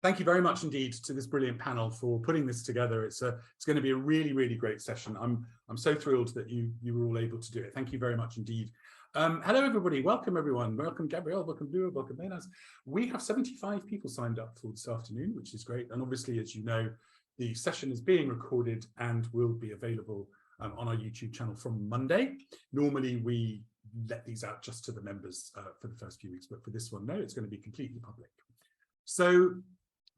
Thank you very much indeed to this brilliant panel for putting this together. It's going to be a really, really great session. I'm so thrilled that you were all able to do it. Thank you very much indeed. Hello, everybody. Welcome, everyone. Welcome, Gabrielle. Welcome, Lou. Welcome, Lenas. We have 75 people signed up for this afternoon, which is great. And obviously, as you know, the session is being recorded and will be available on our YouTube channel from Monday. Normally, we let these out just to the members for the first few weeks, but for this one, no, it's going to be completely public. So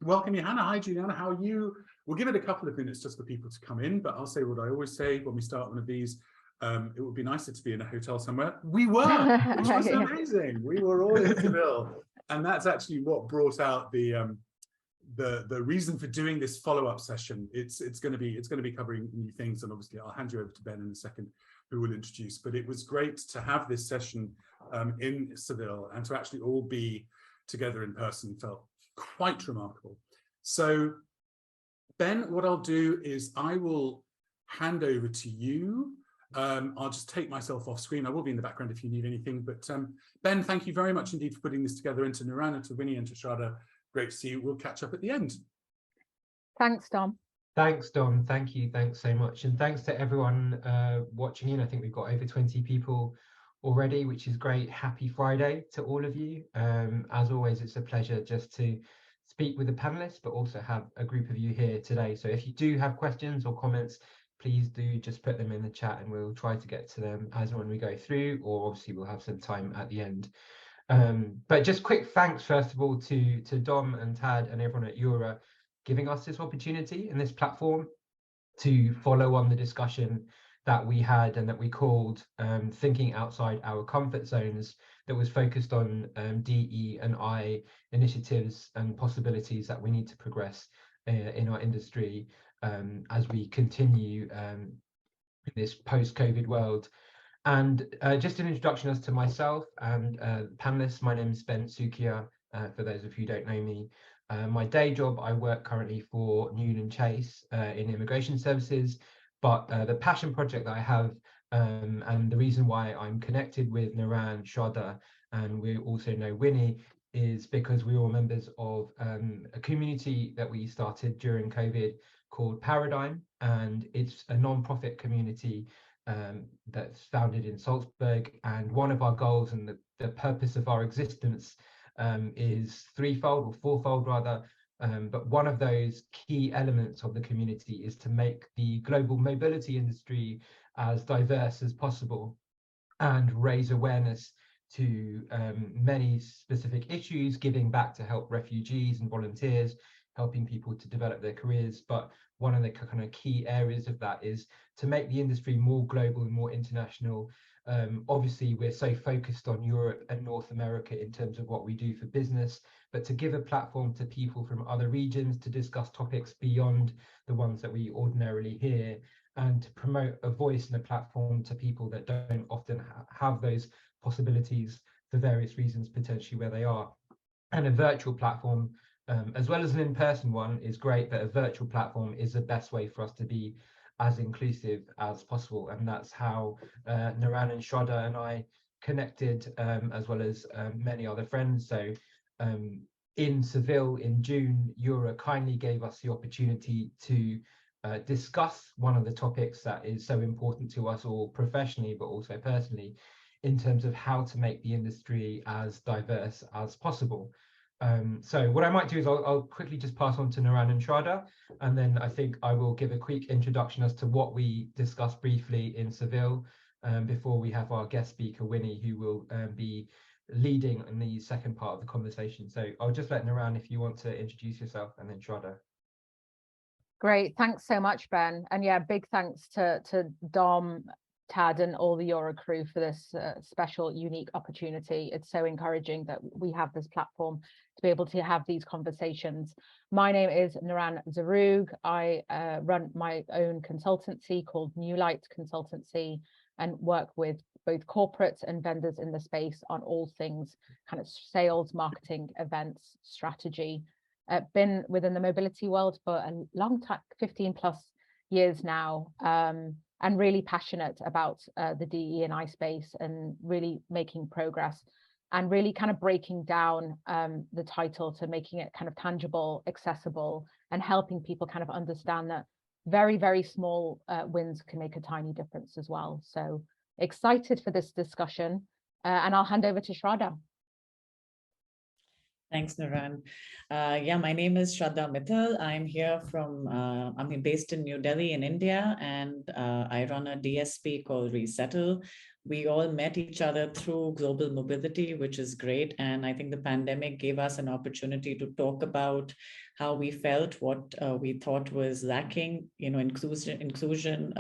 welcome, Johanna. Hi, Juliana. How are you? We'll give it a couple of minutes just for people to come in, but I'll say what I always say when we start one of these. It would be nicer to be in a hotel somewhere. We were, which was amazing. We were all in Seville, and that's actually what brought out the reason for doing this follow-up session. It's going to be covering new things, and obviously I'll hand you over to Ben in a second, who will introduce. But it was great to have this session in Seville, and to actually all be together in person felt quite remarkable. So, Ben, what I'll do is I will hand over to you. I'll just take myself off screen. I will be in the background if you need anything. But Ben, thank you very much indeed for putting this together. And to Narana, to Winnie, and to Shada, great to see you. We'll catch up at the end. Thanks, Dom. Thanks, Dom. Thank you. Thanks so much. And thanks to everyone watching in. I think we've got over 20 people already, which is great. Happy Friday to all of you. As always, it's a pleasure just to speak with the panelists, but also have a group of you here today. So if you do have questions or comments, please do just put them in the chat and we'll try to get to them as and when we go through, or obviously we'll have some time at the end. But just quick thanks, first of all, to Dom and Tad and everyone at EuRA giving us this opportunity and this platform to follow on the discussion that we had and that we called Thinking Outside Our Comfort Zones, that was focused on DE&I initiatives and possibilities that we need to progress in our industry as we continue in this post-COVID world. And just an introduction as to myself and panelists. My name is Ben Sukia, for those of you who don't know me. My day job, I work currently for Newland Chase in immigration services, but the passion project that I have and the reason why I'm connected with Naran, Shada, and we also know Winnie, is because we're all members of a community that we started during COVID called Paradigm, and it's a non-profit community that's founded in Salzburg. And one of our goals and the purpose of our existence is threefold, or fourfold rather, but one of those key elements of the community is to make the global mobility industry as diverse as possible and raise awareness to many specific issues, giving back to help refugees and volunteers, helping people to develop their careers. But one of the kind of key areas of that is to make the industry more global and more international. Obviously, we're so focused on Europe and North America in terms of what we do for business, but to give a platform to people from other regions to discuss topics beyond the ones that we ordinarily hear, and to promote a voice and a platform to people that don't often have those possibilities for various reasons, potentially where they are. And a virtual platform, as well as an in-person one, is great, but a virtual platform is the best way for us to be as inclusive as possible. And that's how Naran and Shada and I connected, as well as many other friends. So in Seville in June, EuRA kindly gave us the opportunity to discuss one of the topics that is so important to us all professionally, but also personally, in terms of how to make the industry as diverse as possible. So what I might do is I'll quickly just pass on to Naran and Shada, and then I think I will give a quick introduction as to what we discussed briefly in Seville before we have our guest speaker, Winnie, who will be leading in the second part of the conversation. So I'll just let Naran, if you want to introduce yourself, and then Shada. Great, thanks so much, Ben. And yeah, big thanks to Dom, Tad, and all the EuRA crew for this special, unique opportunity. It's so encouraging that we have this platform to be able to have these conversations. My name is Naran Zaroug. I run my own consultancy called New Light Consultancy and work with both corporates and vendors in the space on all things kind of sales, marketing, events, strategy. Been within the mobility world for a long time, 15 plus years now, and really passionate about the DE&I space and really making progress and really kind of breaking down the title to making it kind of tangible, accessible, and helping people kind of understand that very, very small wins can make a tiny difference as well. So excited for this discussion, and I'll hand over to Shraddha. Thanks, Nuran. Yeah, my name is Shraddha Mittal. I'm here from, I'm based in New Delhi in India, and I run a DSP called Resettle. We all met each other through global mobility, which is great. And I think the pandemic gave us an opportunity to talk about how we felt, what we thought was lacking, inclusion,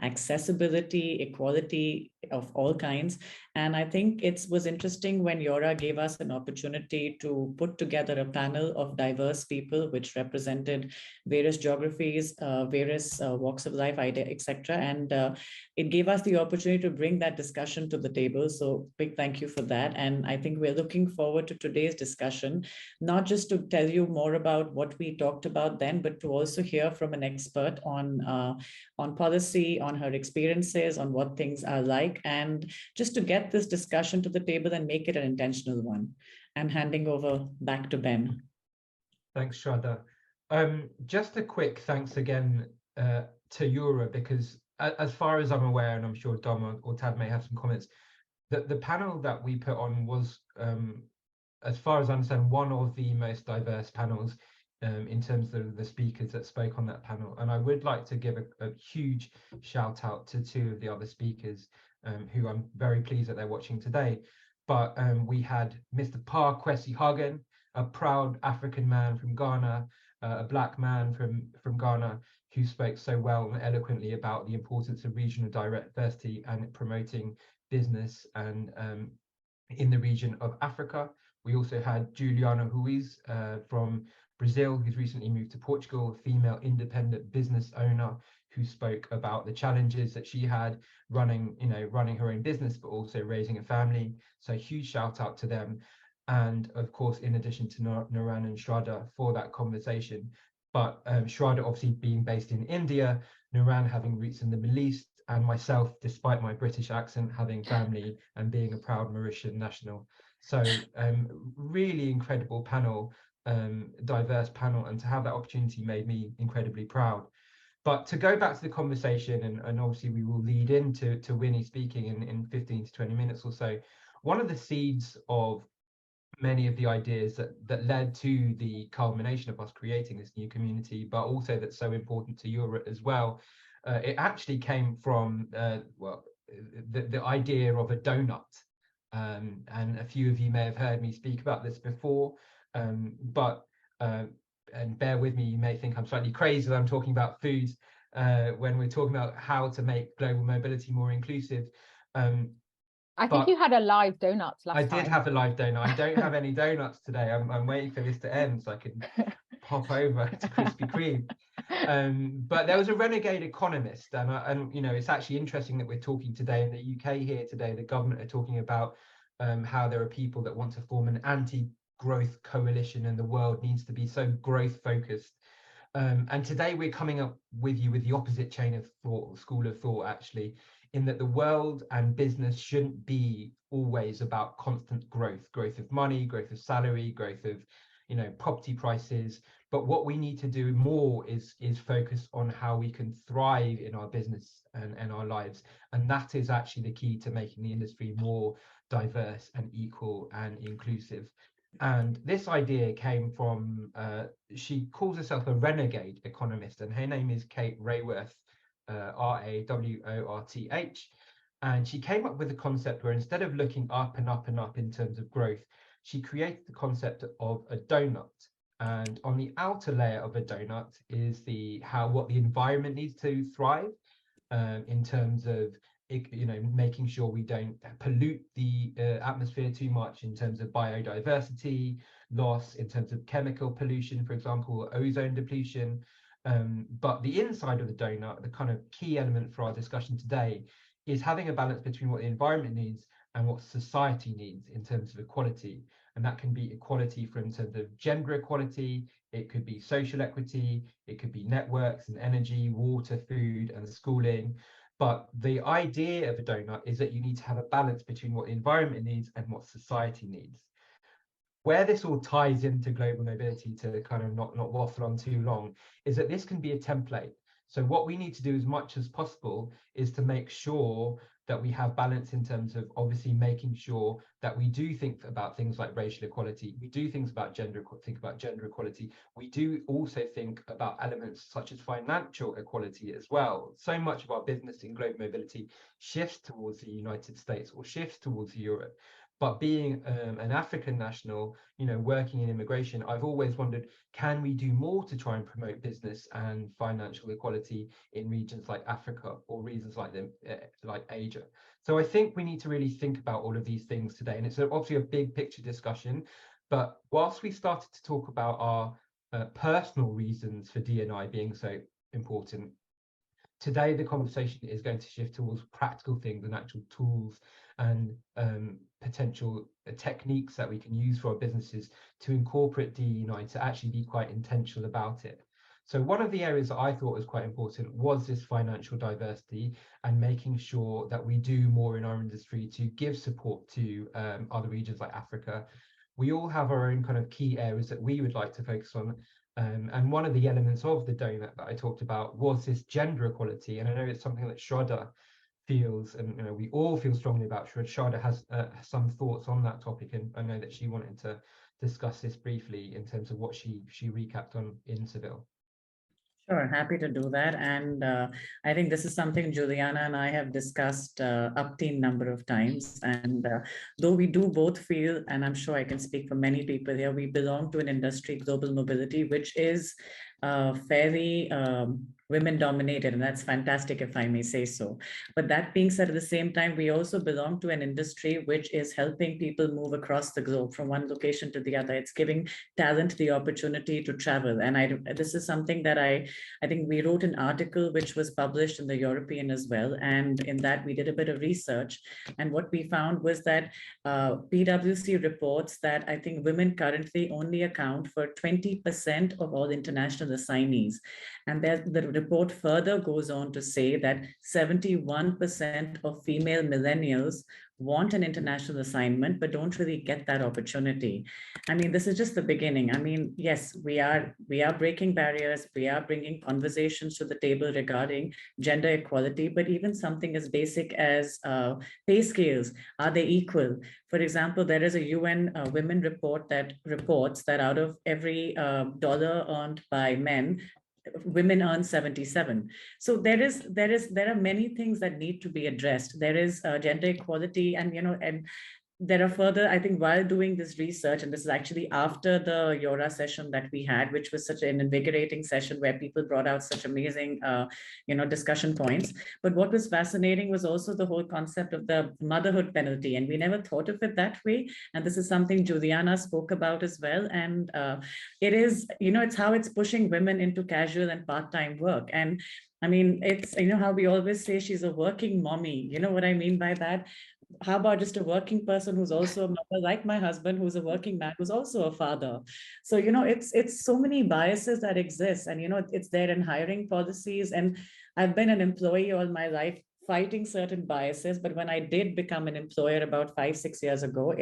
accessibility, equality of all kinds. And I think it was interesting when EuRA gave us an opportunity to put together a panel of diverse people, which represented various geographies, various walks of life, etc. And it gave us the opportunity to bring that discussion to the table. So big thank you for that. And I think we're looking forward to today's discussion, not just to tell you more about what we talked about then, but to also hear from an expert on policy, on her experiences, on what things are like, and just to get this discussion to the table and make it an intentional one. And handing over back to Ben. Thanks, Shraddha. Just a quick thanks again to EuRA, because as far as I'm aware, and I'm sure Dom or Tad may have some comments, that the panel that we put on was, as far as I understand, one of the most diverse panels in terms of the speakers that spoke on that panel. And I would like to give a huge shout out to two of the other speakers who I'm very pleased that they're watching today. But we had Mr. Pa Kwesi Hagen, a proud African man from Ghana, a black man from Ghana, who spoke so well and eloquently about the importance of regional diversity and promoting business and in the region of Africa. We also had Juliana Ruiz from Brazil, who's recently moved to Portugal, a female independent business owner who spoke about the challenges that she had running her own business, but also raising a family. So a huge shout out to them. And of course, in addition to Nuran and Shraddha for that conversation. But Shraddha obviously being based in India, Nuran having roots in the Middle East, and myself, despite my British accent, having family and being a proud Mauritian national. So really incredible panel, diverse panel, and to have that opportunity made me incredibly proud. But to go back to the conversation, and obviously we will lead into Winnie speaking in 15 to 20 minutes or so, one of the seeds of many of the ideas that led to the culmination of us creating this new community, but also that's so important to EuRA as well, it actually came from the idea of a donut. And a few of you may have heard me speak about this before, and bear with me, you may think I'm slightly crazy that I'm talking about food when we're talking about how to make global mobility more inclusive. I think you had a live donuts last time. I did have a live donut. I don't have any donuts today. I'm waiting for this to end so I can pop over to Krispy Kreme. But there was a renegade economist, and it's actually interesting that we're talking today in the UK here today. The government are talking about how there are people that want to form an anti-growth coalition, and the world needs to be so growth focused. And today we're coming up with you with the opposite chain of thought, school of thought, actually, in that the world and business shouldn't be always about constant growth of money, growth of salary, growth of property prices. But what we need to do more is focus on how we can thrive in our business and our lives. And that is actually the key to making the industry more diverse and equal and inclusive. And this idea came from, she calls herself a renegade economist, and her name is Kate Raworth, Raworth, and she came up with a concept where instead of looking up and up and up in terms of growth, she created the concept of a donut. And on the outer layer of a donut is what the environment needs to thrive, in terms of making sure we don't pollute the atmosphere too much in terms of biodiversity loss, in terms of chemical pollution, for example, ozone depletion. But the inside of the donut, the kind of key element for our discussion today, is having a balance between what the environment needs and what society needs in terms of equality. And that can be equality in terms of gender equality, it could be social equity, it could be networks and energy, water, food, and schooling. But the idea of a donut is that you need to have a balance between what the environment needs and what society needs. Where this all ties into global mobility, to kind of not waffle on too long, is that this can be a template. So what we need to do as much as possible is to make sure that we have balance in terms of obviously making sure that we do think about things like racial equality, we do think about gender equality, we do also think about elements such as financial equality as well. So much of our business in global mobility shifts towards the United States or shifts towards Europe. But being an African national, you know, working in immigration, I've always wondered, can we do more to try and promote business and financial equality in regions like Africa or regions like Asia? So I think we need to really think about all of these things today. And it's obviously a big picture discussion. But whilst we started to talk about our personal reasons for D&I being so important, today the conversation is going to shift towards practical things and actual tools and potential techniques that we can use for our businesses to incorporate DE&I, to actually be quite intentional about it. So one of the areas that I thought was quite important was this financial diversity and making sure that we do more in our industry to give support to other regions like Africa. We all have our own kind of key areas that we would like to focus on. And one of the elements of the donut that I talked about was this gender equality. And I know it's something that Shraddha feels, and you know, we all feel strongly about. Shraddha has some thoughts on that topic, and I know that she wanted to discuss this briefly in terms of what she recapped on in Seville. Sure, happy to do that. And I think this is something Juliana and I have discussed upteen number of times. And though we do both feel, and I'm sure I can speak for many people here, we belong to an industry, global mobility, which is fairly women dominated, and that's fantastic, if I may say so. But that being said, at the same time, we also belong to an industry which is helping people move across the globe from one location to the other. It's giving talent the opportunity to travel. And this is something that I think we wrote an article which was published in the European as well. And in that, we did a bit of research. And what we found was that PwC reports that I think women currently only account for 20% of all international assignees. And the report further goes on to say that 71% of female millennials want an international assignment, but don't really get that opportunity. I mean, this is just the beginning. I mean, yes, we are breaking barriers. We are bringing conversations to the table regarding gender equality, but even something as basic as pay scales, are they equal? For example, there is a UN women report that reports that out of every dollar earned by men, women earn 77. So there are many things that need to be addressed. There is gender equality, and and there are further, I think, while doing this research, and this is actually after the EuRA session that we had, which was such an invigorating session where people brought out such amazing, discussion points. But what was fascinating was also the whole concept of the motherhood penalty. And we never thought of it that way. And this is something Juliana spoke about as well. And it is, it's how it's pushing women into casual and part-time work. And I mean, it's, how we always say she's a working mommy. You know what I mean by that? How about just a working person who's also a mother, like my husband, who's a working man, who's also a father? So, it's so many biases that exist, and, it's there in hiring policies. And I've been an employee all my life, fighting certain biases. But when I did become an employer about 5-6 years ago,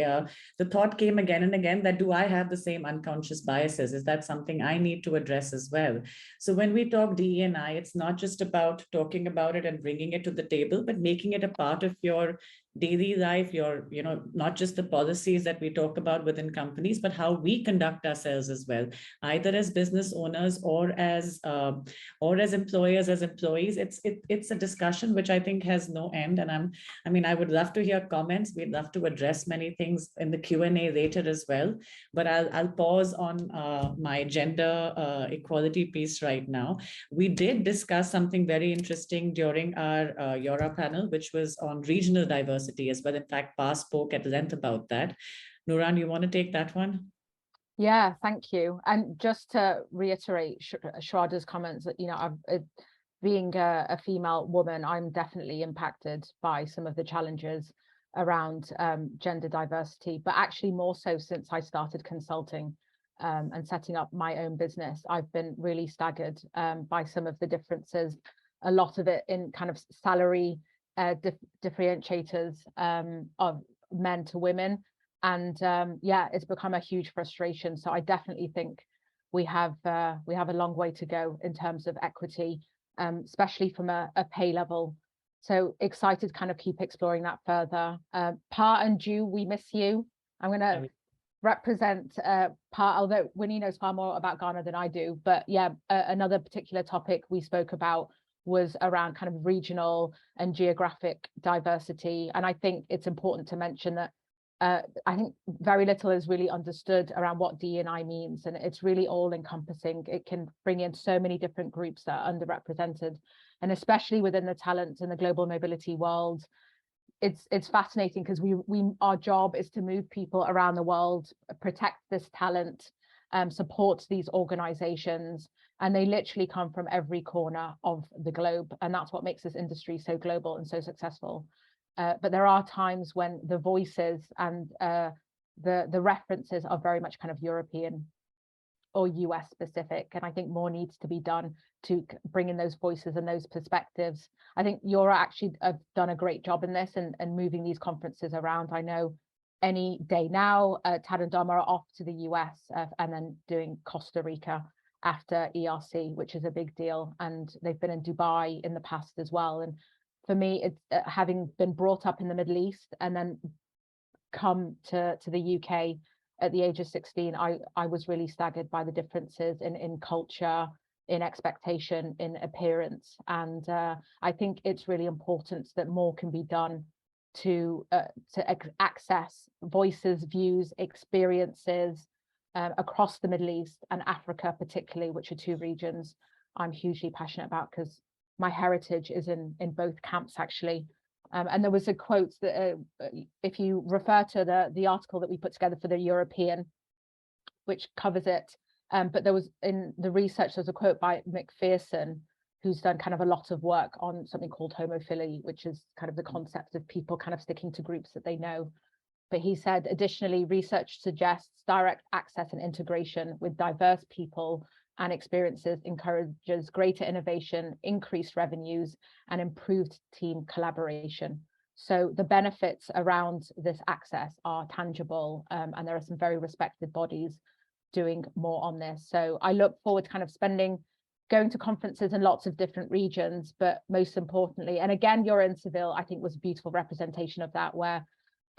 the thought came again and again that, do I have the same unconscious biases? Is that something I need to address as well? So when we talk DE&I, it's not just about talking about it and bringing it to the table, but making it a part of your daily life, your, not just the policies that we talk about within companies, but how we conduct ourselves as well, either as business owners or as employers, as employees. It's a discussion which I think has no end. And I would love to hear comments. We'd love to address many things in the Q&A later as well. But I'll pause on my gender equality piece right now. We did discuss something very interesting during our EuRA panel, which was on regional diversity as well. In fact, Pa spoke at length about that. Nuran, you want to take that one? Yeah, thank you. And just to reiterate Shraddha's comments, that being a female woman, I'm definitely impacted by some of the challenges around gender diversity, but actually more so since I started consulting and setting up my own business. I've been really staggered by some of the differences a lot of it in kind of salary differentiators of men to women. And yeah, it's become a huge frustration. So I definitely think we have a long way to go in terms of equity, especially from a pay level. So excited to kind of keep exploring that further. Pa and Ju, we miss you. I'm going to represent Pa, although Winnie knows far more about Ghana than I do. But yeah, another particular topic we spoke about was around kind of regional and geographic diversity. And I think it's important to mention that I think very little is really understood around what D&I means, and it's really all encompassing. It can bring in so many different groups that are underrepresented, and especially within the talent and the global mobility world. It's fascinating because our job is to move people around the world, protect this talent, support these organizations, and they literally come from every corner of the globe, and that's what makes this industry so global and so successful. But there are times when the voices and the references are very much kind of European or US specific, and I think more needs to be done to bring in those voices and those perspectives. I think EuRA actually have done a great job in this and moving these conferences around. I know any day now, Tad and Dom are off to the US and then doing Costa Rica after ERC, which is a big deal, and they've been in Dubai in the past as well. And for me, it's having been brought up in the Middle East and then come to the UK at the age of 16, I was really staggered by the differences in culture, in expectation, in appearance. And I think it's really important that more can be done to access voices, views, experiences across the Middle East and Africa particularly, which are two regions I'm hugely passionate about because my heritage is in both camps actually. And there was a quote that if you refer to the article that we put together for the European, which covers it, but there was in the research, there's a quote by McPherson, who's done kind of a lot of work on something called homophily, which is kind of the concept of people kind of sticking to groups that they know. But he said, additionally, research suggests direct access and integration with diverse people and experiences encourages greater innovation, increased revenues, and improved team collaboration. So the benefits around this access are tangible, and there are some very respected bodies doing more on this. So I look forward to kind of going to conferences in lots of different regions, but most importantly, and again, EuRA in Seville, I think was a beautiful representation of that, where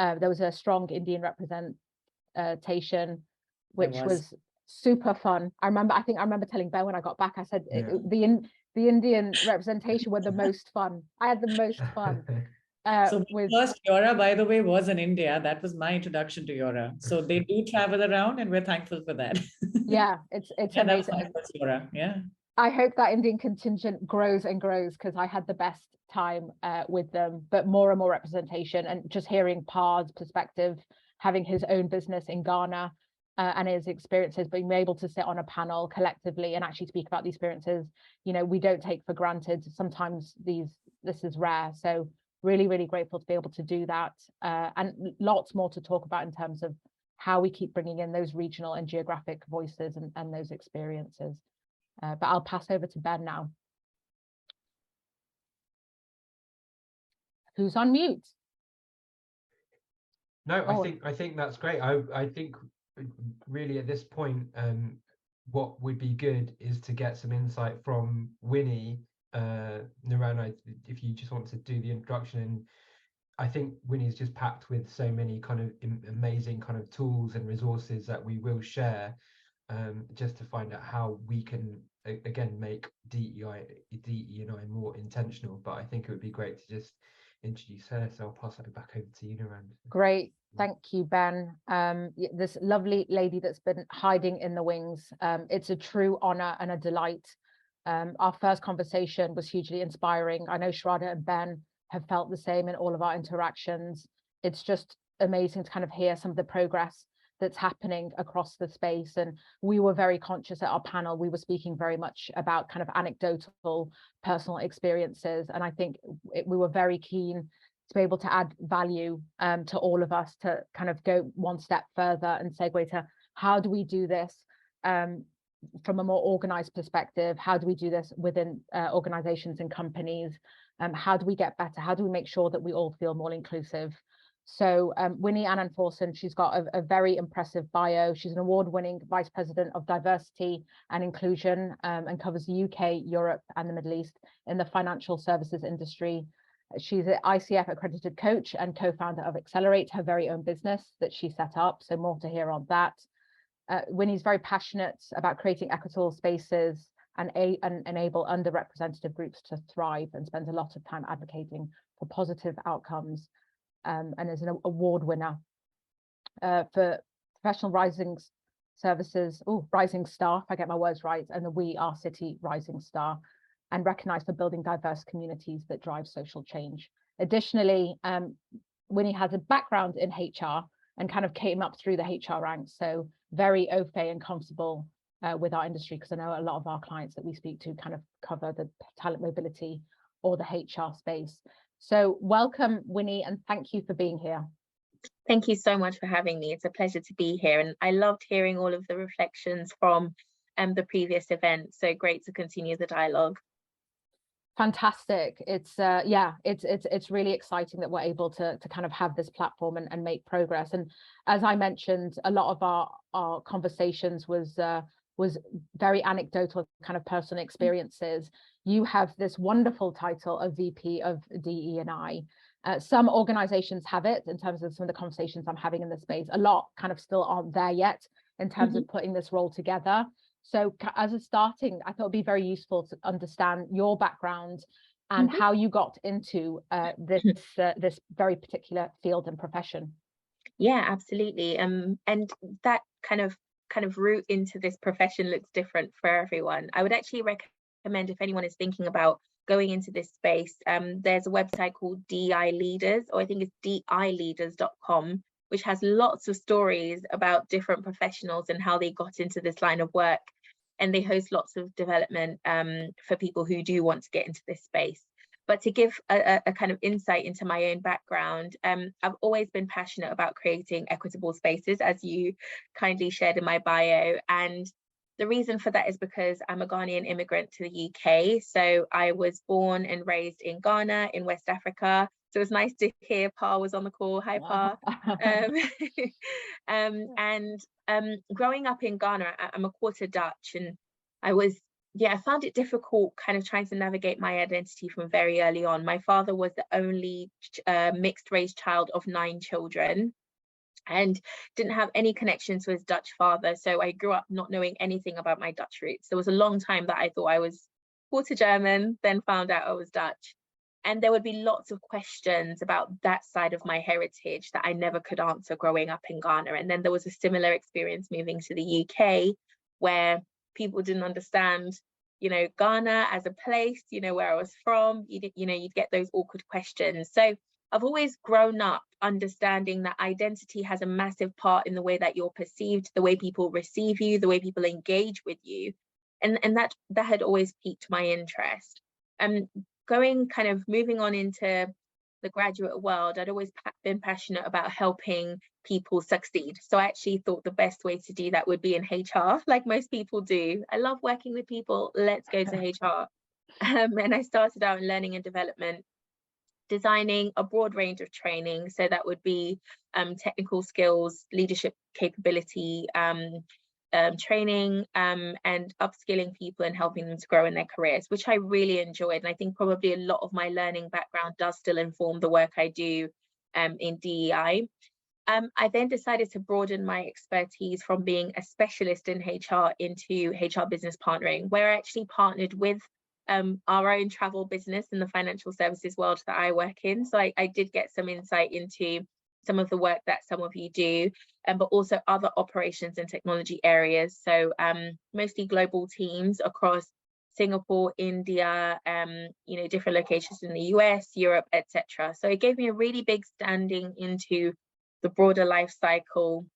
there was a strong Indian representation, which was super fun. I think I remember telling Ben when I got back, I said the Indian representation were the most fun. I had the most fun. So first EuRA, by the way, was in India. That was my introduction to EuRA. So they do travel around, and we're thankful for that. Yeah, it's amazing. That was my first EuRA. Yeah. I hope that Indian contingent grows and grows because I had the best time with them, but more and more representation, and just hearing Pa's perspective, having his own business in Ghana and his experiences, being able to sit on a panel collectively and actually speak about the experiences, we don't take for granted. Sometimes this is rare. So really, really grateful to be able to do that, and lots more to talk about in terms of how we keep bringing in those regional and geographic voices and those experiences. But I'll pass over to Ben now. Who's on mute? No, I think that's great. I think really at this point, what would be good is to get some insight from Winnie. Naran, if you just want to do the introduction. And I think Winnie's just packed with so many kind of amazing kind of tools and resources that we will share, just to find out how we can again make DE&I more intentional. But I think it would be great to just introduce her, so I'll pass it back over to you, Naran. Great, thank you, Ben. This lovely lady that's been hiding in the wings. It's a true honor and a delight. Our first conversation was hugely inspiring. I know Shraddha and Ben have felt the same in all of our interactions. It's just amazing to kind of hear some of the progress that's happening across the space. And we were very conscious at our panel, we were speaking very much about kind of anecdotal personal experiences. And I think we were very keen to be able to add value to all of us, to kind of go one step further and segue to how do we do this from a more organized perspective, how do we do this within organizations and companies? How do we get better? How do we make sure that we all feel more inclusive? So Winnie Annan-Forson, she's got a very impressive bio. She's an award-winning Vice President of Diversity and Inclusion, and covers the UK, Europe, and the Middle East in the financial services industry. She's an ICF accredited coach and co-founder of Accelerate, her very own business that she set up. So more to hear on that. Winnie's very passionate about creating equitable spaces and enable underrepresented groups to thrive, and spends a lot of time advocating for positive outcomes, and is an award winner for professional rising star, if I get my words right, and the We Are City Rising Star, and recognized for building diverse communities that drive social change. Additionally, Winnie has a background in HR and kind of came up through the HR ranks, so very au fait and comfortable with our industry, because I know a lot of our clients that we speak to kind of cover the talent mobility or the HR space. So welcome, Winnie, and thank you for being here. Thank you so much for having me. It's a pleasure to be here, and I loved hearing all of the reflections from the previous event. So great to continue the dialogue. Fantastic. It's it's really exciting that we're able to kind of have this platform and make progress. And as I mentioned, a lot of our conversations was very anecdotal, kind of personal experiences. You have this wonderful title of VP of D E&I. Some organizations have it in terms of some of the conversations I'm having in this space. A lot kind of still aren't there yet in terms of putting this role together. So as a starting, I thought it'd be very useful to understand your background and how you got into this very particular field and profession. Yeah, absolutely. And that kind of route into this profession looks different for everyone. I would actually recommend, if anyone is thinking about going into this space, there's a website called DEI Leaders, or I think it's DEIleaders.com, which has lots of stories about different professionals and how they got into this line of work. And they host lots of development for people who do want to get into this space. But to give a kind of insight into my own background, I've always been passionate about creating equitable spaces, as you kindly shared in my bio. And the reason for that is because I'm a Ghanaian immigrant to the UK. So I was born and raised in Ghana, in West Africa. So it was nice to hear Pa was on the call. Hi, Pa. Growing up in Ghana, I'm a quarter Dutch, and I found it difficult kind of trying to navigate my identity from very early on. My father was the only mixed race child of 9 children and didn't have any connection to his Dutch father. So I grew up not knowing anything about my Dutch roots. There was a long time that I thought I was quarter German, then found out I was Dutch. And there would be lots of questions about that side of my heritage that I never could answer growing up in Ghana. And then there was a similar experience moving to the UK, where people didn't understand, Ghana as a place, where I was from. You'd get those awkward questions. So I've always grown up understanding that identity has a massive part in the way that you're perceived, the way people receive you, the way people engage with you. And that had always piqued my interest. Moving on into the graduate world, I'd always been passionate about helping people succeed. So I actually thought the best way to do that would be in HR, like most people do. I love working with people, let's go to HR. And I started out in learning and development, designing a broad range of training. So that would be technical skills, leadership capability, training, and upskilling people and helping them to grow in their careers, which I really enjoyed. And I think probably a lot of my learning background does still inform the work I do in DEI. I then decided to broaden my expertise from being a specialist in HR into HR business partnering, where I actually partnered with our own travel business in the financial services world that I work in. So I did get some insight into some of the work that some of you do, but also other operations and technology areas. So mostly global teams across Singapore, India, different locations in the US, Europe, etc. So it gave me a really big standing into the broader life cycle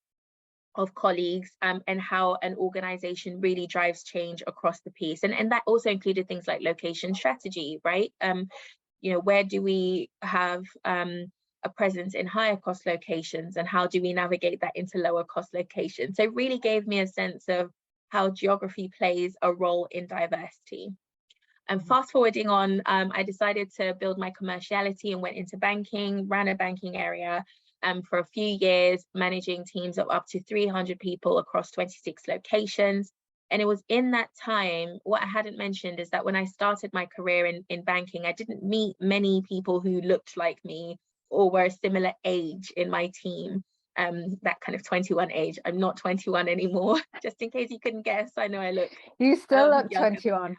of colleagues and how an organization really drives change across the piece. And that also included things like location strategy, right? Where do we have a presence in higher cost locations, and how do we navigate that into lower cost locations? So it really gave me a sense of how geography plays a role in diversity. And fast forwarding on, I decided to build my commerciality and went into banking, ran a banking area for a few years, managing teams of up to 300 people across 26 locations. And it was in that time, what I hadn't mentioned is that when I started my career in banking, I didn't meet many people who looked like me or were a similar age in my team. That kind of 21 age. I'm not 21 anymore, just in case you couldn't guess. I know I look. You still look 21.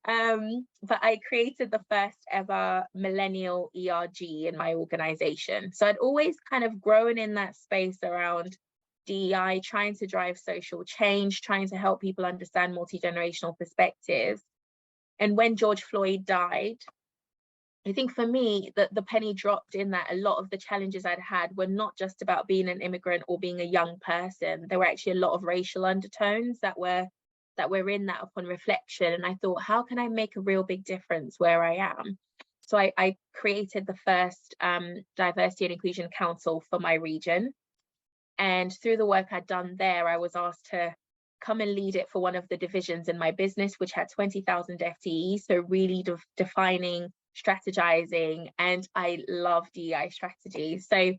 But I created the first ever millennial ERG in my organization. So I'd always kind of grown in that space around DEI, trying to drive social change, trying to help people understand multi-generational perspectives. And when George Floyd died, I think for me, the penny dropped in that a lot of the challenges I'd had were not just about being an immigrant or being a young person. There were actually a lot of racial undertones that were in that upon reflection. And I thought, how can I make a real big difference where I am? So I created the first Diversity and Inclusion Council for my region. And through the work I'd done there, I was asked to come and lead it for one of the divisions in my business, which had 20,000 FTEs. So really defining, strategizing, and I love DEI strategy. So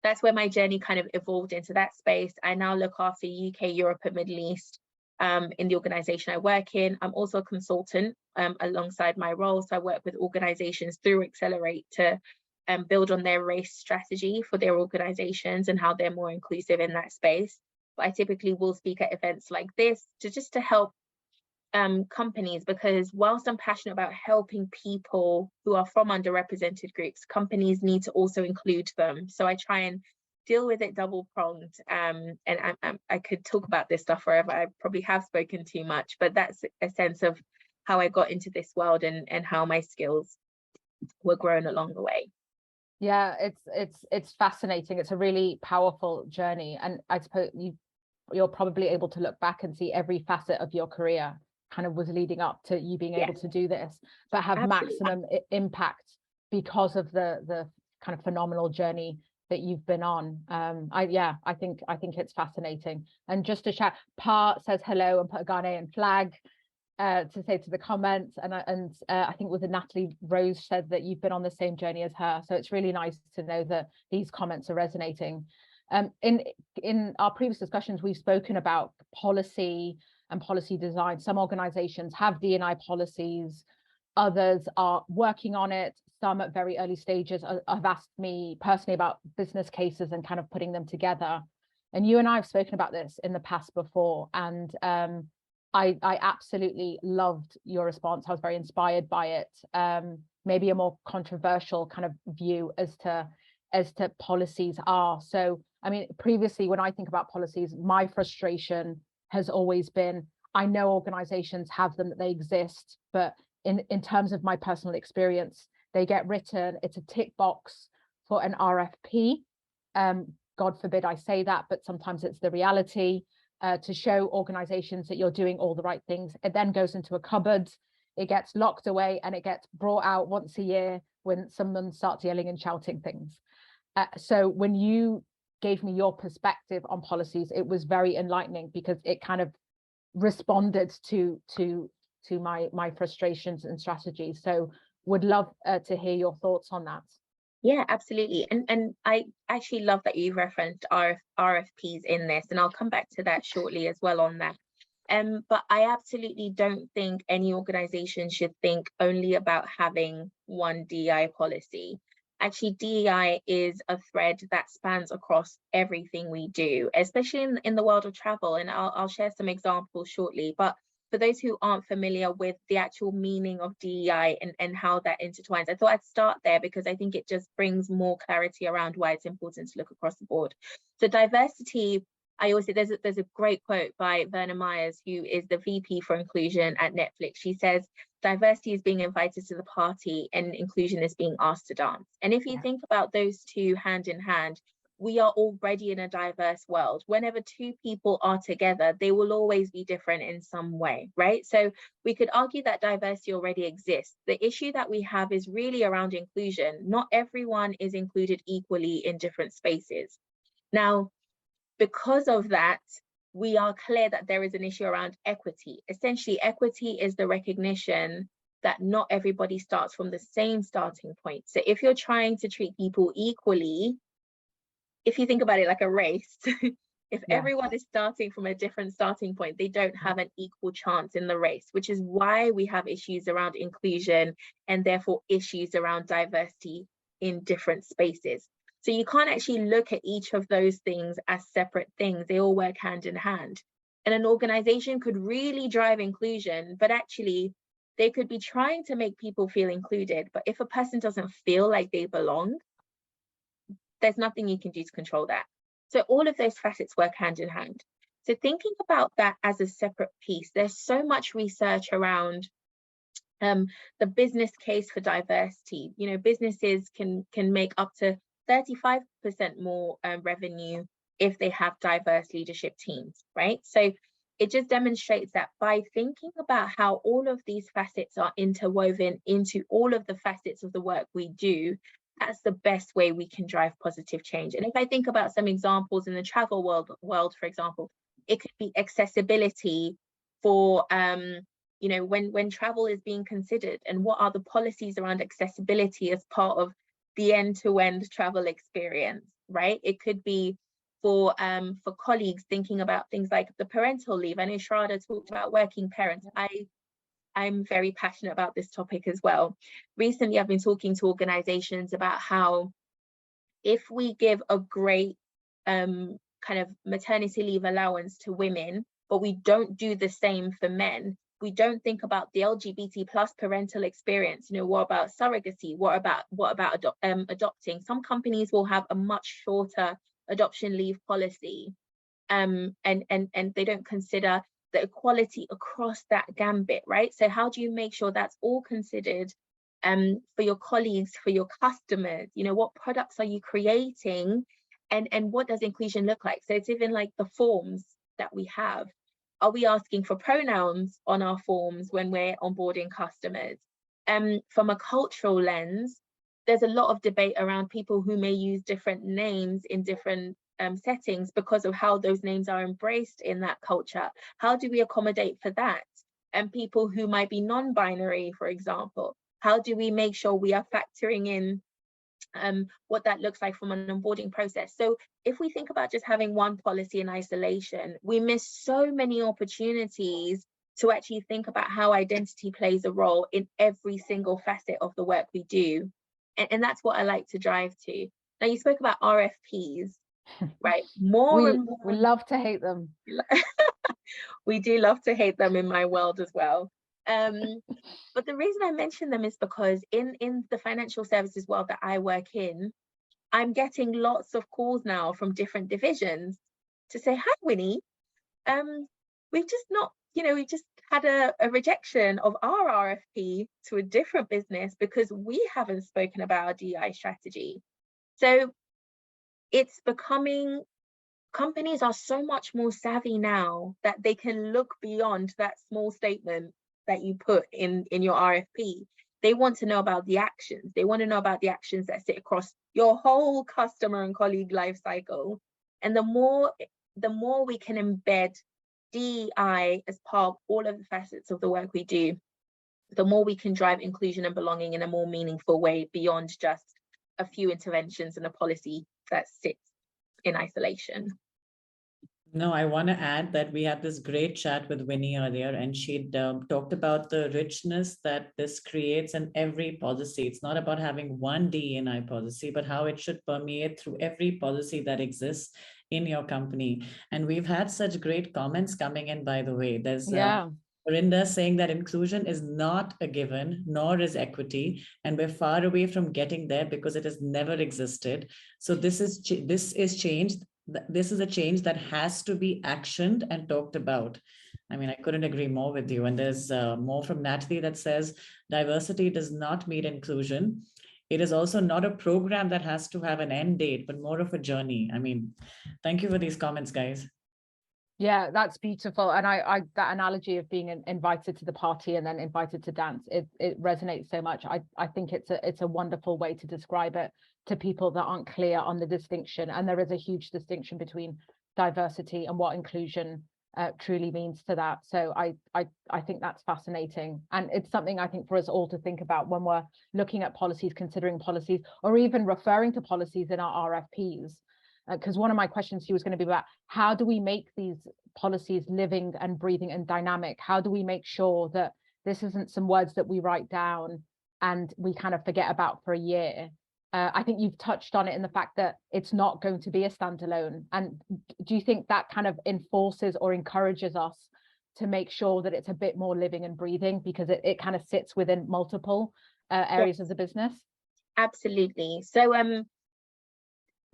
that's where my journey kind of evolved into that space. I now look after UK, Europe, and Middle East in the organization I work in. I'm also a consultant alongside my role. So I work with organizations through Accelerate to build on their race strategy for their organizations and how they're more inclusive in that space. But I typically will speak at events like this to help companies, because whilst I'm passionate about helping people who are from underrepresented groups, companies need to also include them. So I try and deal with it double-pronged. And I could talk about this stuff forever. I probably have spoken too much, but that's a sense of how I got into this world and how my skills were grown along the way. Yeah, it's fascinating. It's a really powerful journey, and I suppose you're probably able to look back and see every facet of your career kind of was leading up to you being able to do this, but have maximum impact because of the kind of phenomenal journey that you've been on. I think it's fascinating. And just to shout, Pa says hello and put a Ghanaian flag to say to the comments, and I think with Natalie Rose said that you've been on the same journey as her. So it's really nice to know that these comments are resonating. In our previous discussions, we've spoken about policy and policy design. Some organizations have D&I policies, others are working on it. Some at very early stages have asked me personally about business cases and kind of putting them together. And you and I have spoken about this in the past before, and I absolutely loved your response. I was very inspired by it. Maybe a more controversial kind of view as to policies are. So, I mean, previously, when I think about policies, my frustration has always been, I know organizations have them, that they exist, but in terms of my personal experience, they get written, it's a tick box for an RFP. God forbid I say that, but sometimes it's the reality, to show organizations that you're doing all the right things. It then goes into a cupboard, it gets locked away, and it gets brought out once a year when someone starts yelling and shouting things. So when you gave me your perspective on policies, it was very enlightening, because it kind of responded to my frustrations and strategies. So would love to hear your thoughts on that. Yeah, absolutely. And I actually love that you referenced RFPs in this, and I'll come back to that shortly as well on that. But I absolutely don't think any organization should think only about having one DEI policy. Actually, DEI is a thread that spans across everything we do, especially in the world of travel. And I'll share some examples shortly. But for those who aren't familiar with the actual meaning of DEI and how that intertwines, I thought I'd start there, because I think it just brings more clarity around why it's important to look across the board. So diversity, I always say there's a great quote by Verna Myers, who is the VP for inclusion at Netflix. She says, diversity is being invited to the party and inclusion is being asked to dance. And if you think about those two hand in hand, we are already in a diverse world. Whenever two people are together, they will always be different in some way, right? So we could argue that diversity already exists. The issue that we have is really around inclusion. Not everyone is included equally in different spaces. Now, because of that, we are clear that there is an issue around equity. Essentially, equity is the recognition that not everybody starts from the same starting point. So if you're trying to treat people equally, if you think about it like a race, if everyone is starting from a different starting point, they don't have an equal chance in the race, which is why we have issues around inclusion and therefore issues around diversity in different spaces. So you can't actually look at each of those things as separate things. They all work hand in hand. And an organization could really drive inclusion, but actually they could be trying to make people feel included. But if a person doesn't feel like they belong, there's nothing you can do to control that. So all of those facets work hand in hand. So thinking about that as a separate piece, there's so much research around the business case for diversity. You know, businesses can make up to 35% more revenue if they have diverse leadership teams, right? So it just demonstrates that by thinking about how all of these facets are interwoven into all of the facets of the work we do, that's the best way we can drive positive change. And if I think about some examples in the travel world, for example, it could be accessibility for, you know, when travel is being considered, and what are the policies around accessibility as part of the end-to-end travel experience, right? It could be for colleagues thinking about things like the parental leave. I know Shraddha talked about working parents. I'm very passionate about this topic as well. Recently, I've been talking to organizations about how if we give a great kind of maternity leave allowance to women, but we don't do the same for men, we don't think about the LGBT plus parental experience. You know, what about surrogacy? What about adopting? Some companies will have a much shorter adoption leave policy, and they don't consider the equality across that gambit, right? So how do you make sure that's all considered for your colleagues, for your customers? You know, what products are you creating, and what does inclusion look like? So it's even like the forms that we have. Are we asking for pronouns on our forms when we're onboarding customers? From a cultural lens, there's a lot of debate around people who may use different names in different settings because of how those names are embraced in that culture. How do we accommodate for that? And people who might be non-binary, for example, how do we make sure we are factoring in what that looks like from an onboarding process? So if we think about just having one policy in isolation, we miss so many opportunities to actually think about how identity plays a role in every single facet of the work we do. And that's what I like to drive to. Now, you spoke about RFPs, right? We love to hate them. We do love to hate them in my world as well. But the reason I mention them is because in the financial services world that I work in, I'm getting lots of calls now from different divisions to say, hi, Winnie, we've just not, you know, we just had a rejection of our RFP to a different business because we haven't spoken about our DEI strategy. So it's becoming, companies are so much more savvy now that they can look beyond that small statement that you put in your RFP. They want to know about the actions. They want to know about the actions that sit across your whole customer and colleague life cycle. And the more we can embed DEI as part of all of the facets of the work we do, the more we can drive inclusion and belonging in a more meaningful way beyond just a few interventions and a policy that sits in isolation. No, I want to add that we had this great chat with Winnie earlier, and she talked about the richness that this creates in every policy. It's not about having one D&I policy, but how it should permeate through every policy that exists in your company. And we've had such great comments coming in, by the way. There's Verinda saying that inclusion is not a given, nor is equity, and we're far away from getting there because it has never existed. So this is change. This is a change that has to be actioned and talked about. I mean, I couldn't agree more with you. And there's more from Natalie that says diversity does not mean inclusion. It is also not a program that has to have an end date, but more of a journey. I mean, thank you for these comments, guys. Yeah, that's beautiful. And I that analogy of being invited to the party and then invited to dance, it resonates so much. I think it's a wonderful way to describe it to people that aren't clear on the distinction. And there is a huge distinction between diversity and what inclusion truly means to that. So I think that's fascinating, and it's something I think for us all to think about when we're looking at policies, considering policies, or even referring to policies in our RFPs. Because one of my questions to you was going to be about how do we make these policies living and breathing and dynamic? How do we make sure that this isn't some words that we write down and we kind of forget about for a year? I think you've touched on it in the fact that it's not going to be a standalone. And do you think that kind of enforces or encourages us to make sure that it's a bit more living and breathing, because it kind of sits within multiple areas of the business? Absolutely. So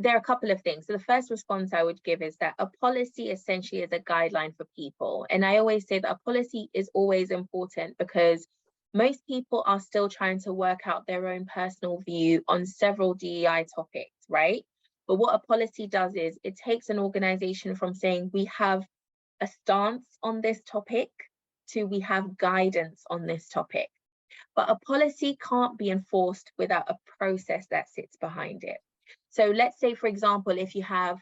there are a couple of things. So the first response I would give is that a policy essentially is a guideline for people. And I always say that a policy is always important because most people are still trying to work out their own personal view on several DEI topics, right? But what a policy does is it takes an organization from saying we have a stance on this topic to we have guidance on this topic. But a policy can't be enforced without a process that sits behind it. So let's say, for example, if you have,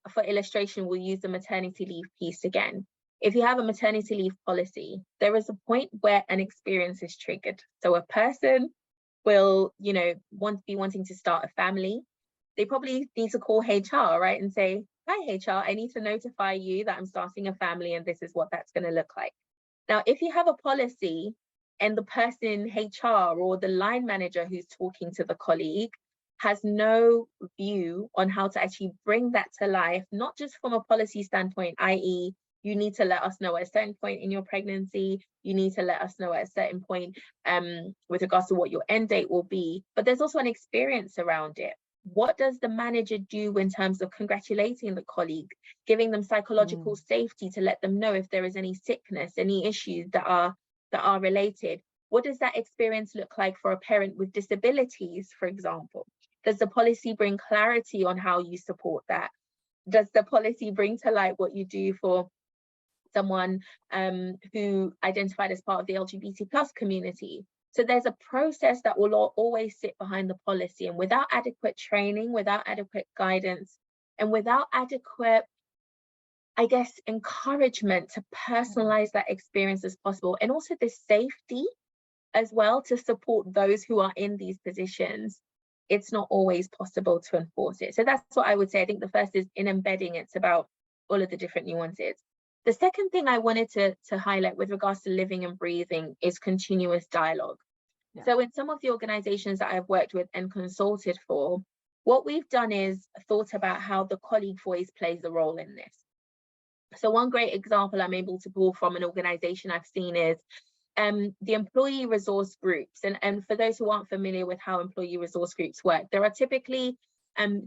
for illustration, we'll use the maternity leave piece again. If you have a maternity leave policy, there is a point where an experience is triggered. So a person will, be wanting to start a family. They probably need to call HR, right? And say, hi, HR, I need to notify you that I'm starting a family and this is what that's going to look like. Now, if you have a policy and the person in HR or the line manager who's talking to the colleague has no view on how to actually bring that to life, not just from a policy standpoint, i.e., you need to let us know at a certain point in your pregnancy, you need to let us know at a certain point with regards to what your end date will be, but there's also an experience around it. What does the manager do in terms of congratulating the colleague, giving them psychological safety to let them know if there is any sickness, any issues that are related? What does that experience look like for a parent with disabilities, for example? Does the policy bring clarity on how you support that? Does the policy bring to light what you do for someone who identified as part of the LGBT+ community? So there's a process that will always sit behind the policy, and without adequate training, without adequate guidance, and without adequate, I guess, encouragement to personalize that experience as possible, and also the safety as well to support those who are in these positions, it's not always possible to enforce it. So that's what I would say. I think the first is in embedding, it's about all of the different nuances. The second thing I wanted to highlight with regards to living and breathing is continuous dialogue. Yeah. So in some of the organizations that I've worked with and consulted for, what we've done is thought about how the colleague voice plays a role in this. So one great example I'm able to pull from an organization I've seen is the employee resource groups. And for those who aren't familiar with how employee resource groups work, there are typically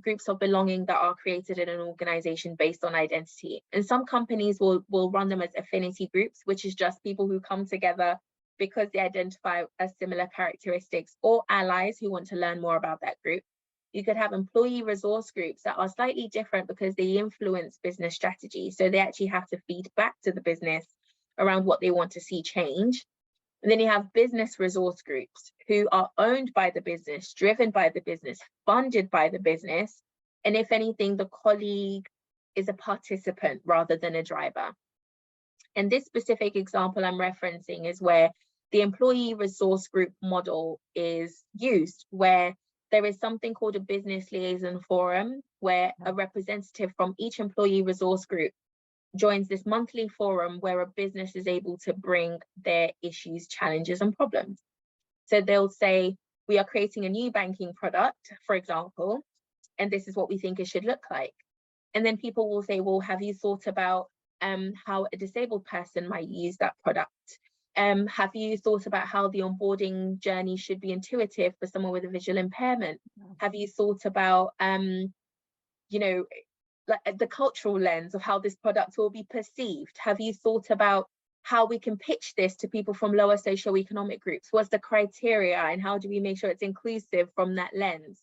groups of belonging that are created in an organization based on identity. And some companies will run them as affinity groups, which is just people who come together because they identify as similar characteristics, or allies who want to learn more about that group. You could have employee resource groups that are slightly different because they influence business strategy. So they actually have to feed back to the business around what they want to see change. And then you have business resource groups who are owned by the business, driven by the business, funded by the business. And if anything, the colleague is a participant rather than a driver. And this specific example I'm referencing is where the employee resource group model is used, where there is something called a business liaison forum, where a representative from each employee resource group joins this monthly forum where a business is able to bring their issues, challenges, and problems. So they'll say, we are creating a new banking product, for example, and this is what we think it should look like. And then people will say, well, have you thought about how a disabled person might use that product? Have you thought about how the onboarding journey should be intuitive for someone with a visual impairment? Have you thought about, like the cultural lens of how this product will be perceived? Have you thought about how we can pitch this to people from lower socioeconomic groups? What's the criteria and how do we make sure it's inclusive from that lens?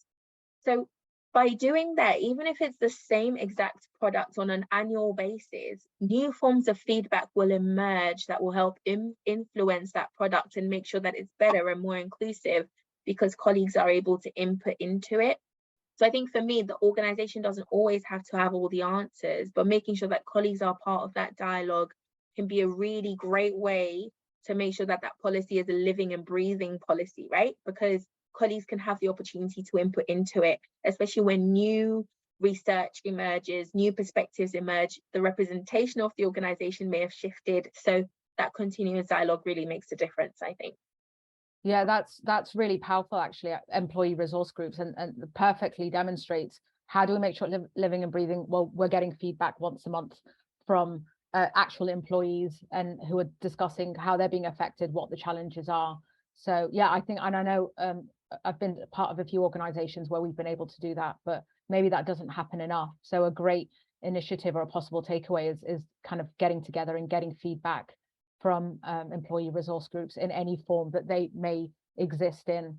So by doing that, even if it's the same exact product on an annual basis, new forms of feedback will emerge that will help influence that product and make sure that it's better and more inclusive because colleagues are able to input into it. So I think for me, the organization doesn't always have to have all the answers, but making sure that colleagues are part of that dialogue can be a really great way to make sure that that policy is a living and breathing policy, right? Because colleagues can have the opportunity to input into it, especially when new research emerges, new perspectives emerge, the representation of the organization may have shifted. So that continuous dialogue really makes a difference, I think. Yeah, that's really powerful, actually. Employee resource groups and perfectly demonstrates how do we make sure living and breathing. Well, we're getting feedback once a month from actual employees and who are discussing how they're being affected, what the challenges are. So yeah, I think, and I know I've been part of a few organizations where we've been able to do that, but maybe that doesn't happen enough. So a great initiative or a possible takeaway is kind of getting together and getting feedback from employee resource groups in any form that they may exist in.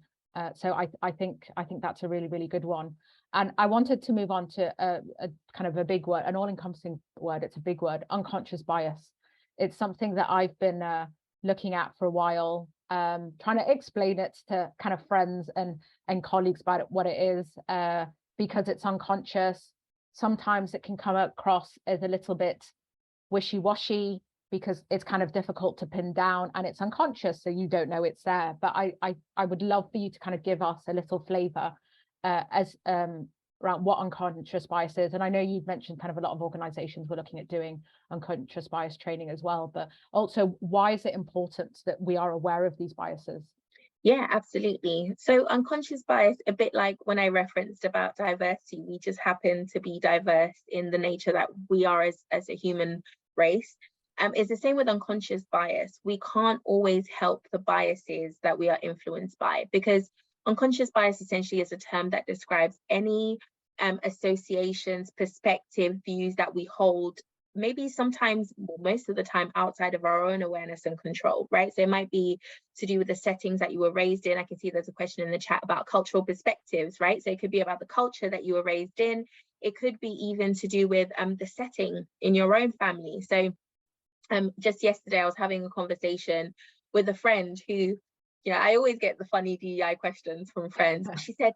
So I think that's a really, really good one. And I wanted to move on to a kind of a big word, an all-encompassing word. It's a big word, unconscious bias. It's something that I've been looking at for a while, trying to explain it to kind of friends and colleagues about what it is, because it's unconscious. Sometimes it can come across as a little bit wishy-washy, because it's kind of difficult to pin down, and it's unconscious, so you don't know it's there. But I would love for you to kind of give us a little flavor around what unconscious bias is. And I know you've mentioned kind of a lot of organizations were looking at doing unconscious bias training as well, but also why is it important that we are aware of these biases? Yeah, absolutely. So unconscious bias, a bit like when I referenced about diversity, we just happen to be diverse in the nature that we are as a human race. It's the same with unconscious bias. We can't always help the biases that we are influenced by, because unconscious bias essentially is a term that describes any associations, perspective, views that we hold, maybe sometimes, most of the time, outside of our own awareness and control, right? So it might be to do with the settings that you were raised in. I can see there's a question in the chat about cultural perspectives, right? So it could be about the culture that you were raised in. It could be even to do with the setting in your own family. So just yesterday, I was having a conversation with a friend who, you know, I always get the funny DEI questions from friends. She said,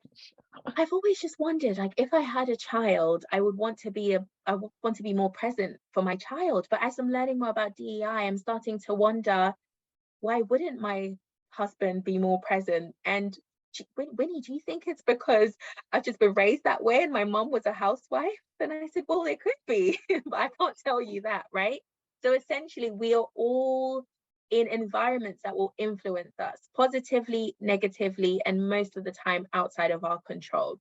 I've always just wondered, like, if I had a child, I would want to be more present for my child. But as I'm learning more about DEI, I'm starting to wonder, why wouldn't my husband be more present? And Winnie, do you think it's because I've just been raised that way and my mom was a housewife? And I said, well, it could be, but I can't tell you that, right? So essentially, we are all in environments that will influence us positively, negatively, and most of the time outside of our control.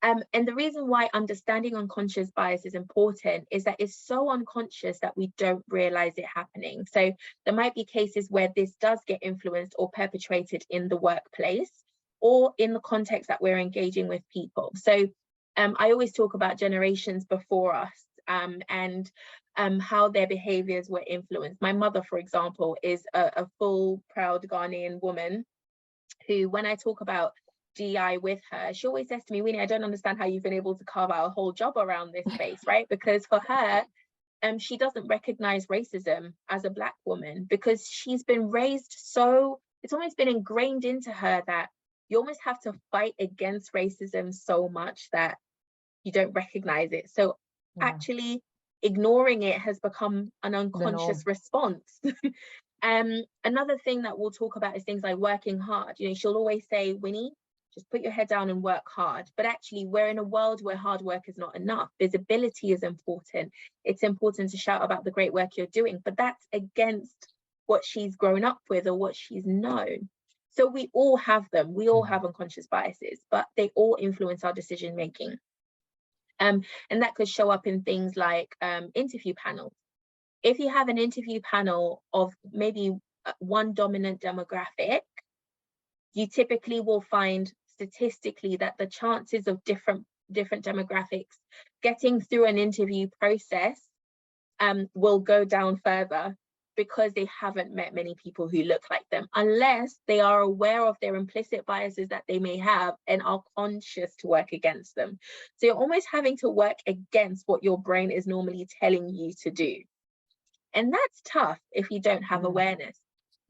And the reason why understanding unconscious bias is important is that it's so unconscious that we don't realize it happening. So there might be cases where this does get influenced or perpetrated in the workplace or in the context that we're engaging with people. So I always talk about generations before us and how their behaviors were influenced. My mother, for example, is a full, proud Ghanaian woman who, when I talk about DEI with her, she always says to me, Winnie, I don't understand how you've been able to carve out a whole job around this space, right? Because for her, she doesn't recognize racism as a Black woman because she's been raised so, it's almost been ingrained into her that you almost have to fight against racism so much that you don't recognize it. So actually ignoring it has become an unconscious response. Another thing that we'll talk about is things like working hard. You know, she'll always say, Winnie, just put your head down and work hard. But actually, we're in a world where hard work is not enough. Visibility is important. It's important to shout about the great work you're doing, but that's against what she's grown up with or what she's known. So we all have them. We all have unconscious biases, but they all influence our decision making. And that could show up in things like interview panels. If you have an interview panel of maybe one dominant demographic, you typically will find statistically that the chances of different demographics getting through an interview process will go down further because they haven't met many people who look like them, unless they are aware of their implicit biases that they may have and are conscious to work against them. So you're almost having to work against what your brain is normally telling you to do. And that's tough if you don't have awareness.